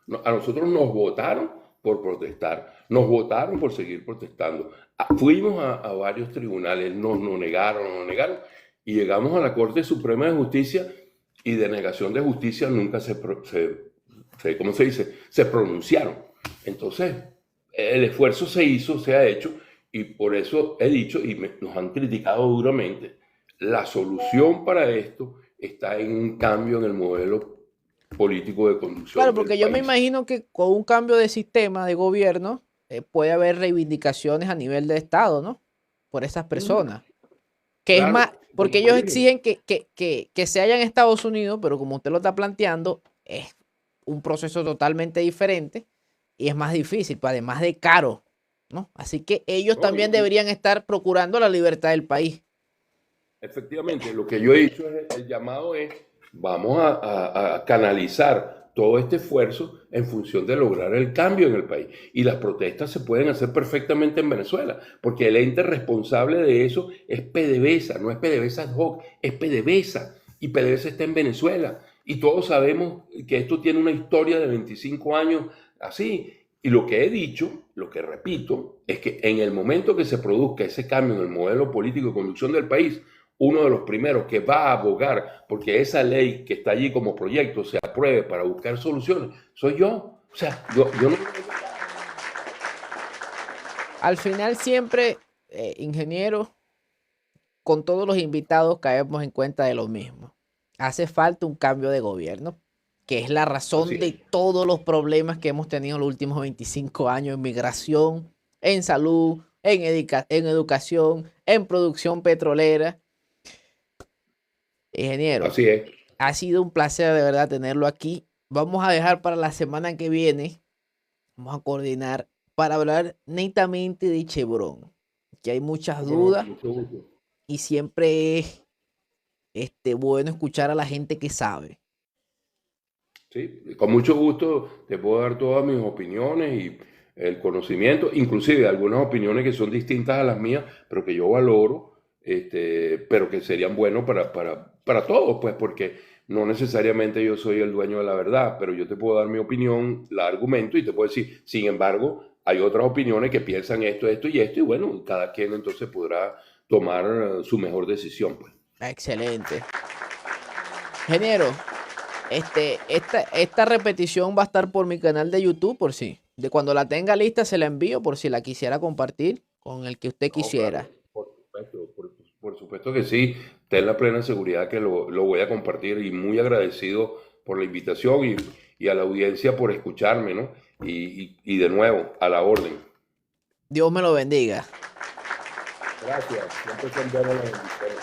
No, a nosotros nos votaron por protestar, nos votaron por seguir protestando. Fuimos a varios tribunales, nos negaron, y llegamos a la Corte Suprema de Justicia y de negación de justicia nunca ¿cómo se dice? Se pronunciaron. Entonces, el esfuerzo se ha hecho, y por eso he dicho, y nos han criticado duramente, la solución para esto está en un cambio en el modelo político de conducción. Claro, porque yo me imagino que con un cambio de sistema de gobierno puede haber reivindicaciones a nivel de Estado, ¿no? Por esas personas. Que claro, es más, porque ellos exigen que se haya en Estados Unidos, pero como usted lo está planteando, es un proceso totalmente diferente y es más difícil, pues, además de caro, ¿no? Así que ellos también deberían estar procurando la libertad del país. Efectivamente, lo que yo he dicho, el llamado es, vamos a canalizar todo este esfuerzo en función de lograr el cambio en el país. Y las protestas se pueden hacer perfectamente en Venezuela, porque el ente responsable de eso es PDVSA, no es PDVSA ad hoc, es PDVSA. Y PDVSA está en Venezuela. Y todos sabemos que esto tiene una historia de 25 años así. Y lo que he dicho, lo que repito, es que en el momento que se produzca ese cambio en el modelo político de conducción del país, uno de los primeros que va a abogar porque esa ley que está allí como proyecto se apruebe para buscar soluciones, soy yo. O sea, yo no... Al final siempre, ingeniero, con todos los invitados caemos en cuenta de lo mismo. Hace falta un cambio de gobierno, que es la razón de todos los problemas que hemos tenido en los últimos 25 años en migración, en salud, en educación, en producción petrolera. Ingeniero, así es. Ha sido un placer de verdad tenerlo aquí. Vamos a dejar para la semana que viene, vamos a coordinar para hablar netamente de Chevron, que hay muchas dudas y siempre es bueno escuchar a la gente que sabe. Sí, con mucho gusto te puedo dar todas mis opiniones y el conocimiento, inclusive algunas opiniones que son distintas a las mías, pero que yo valoro. Pero que serían buenos para todos, pues, porque no necesariamente yo soy el dueño de la verdad, pero yo te puedo dar mi opinión, la argumento y te puedo decir, sin embargo, hay otras opiniones que piensan esto y esto, y bueno, cada quien entonces podrá tomar su mejor decisión, pues. Excelente. Ingeniero, esta repetición va a estar por mi canal de YouTube, por si. De cuando la tenga lista se la envío por si la quisiera compartir con el que usted No, quisiera. claro, por supuesto que sí. Ten la plena seguridad que lo voy a compartir y muy agradecido por la invitación y a la audiencia por escucharme, ¿no? Y de nuevo, a la orden. Dios me lo bendiga. Gracias. Siempre son buenas las bendiciones.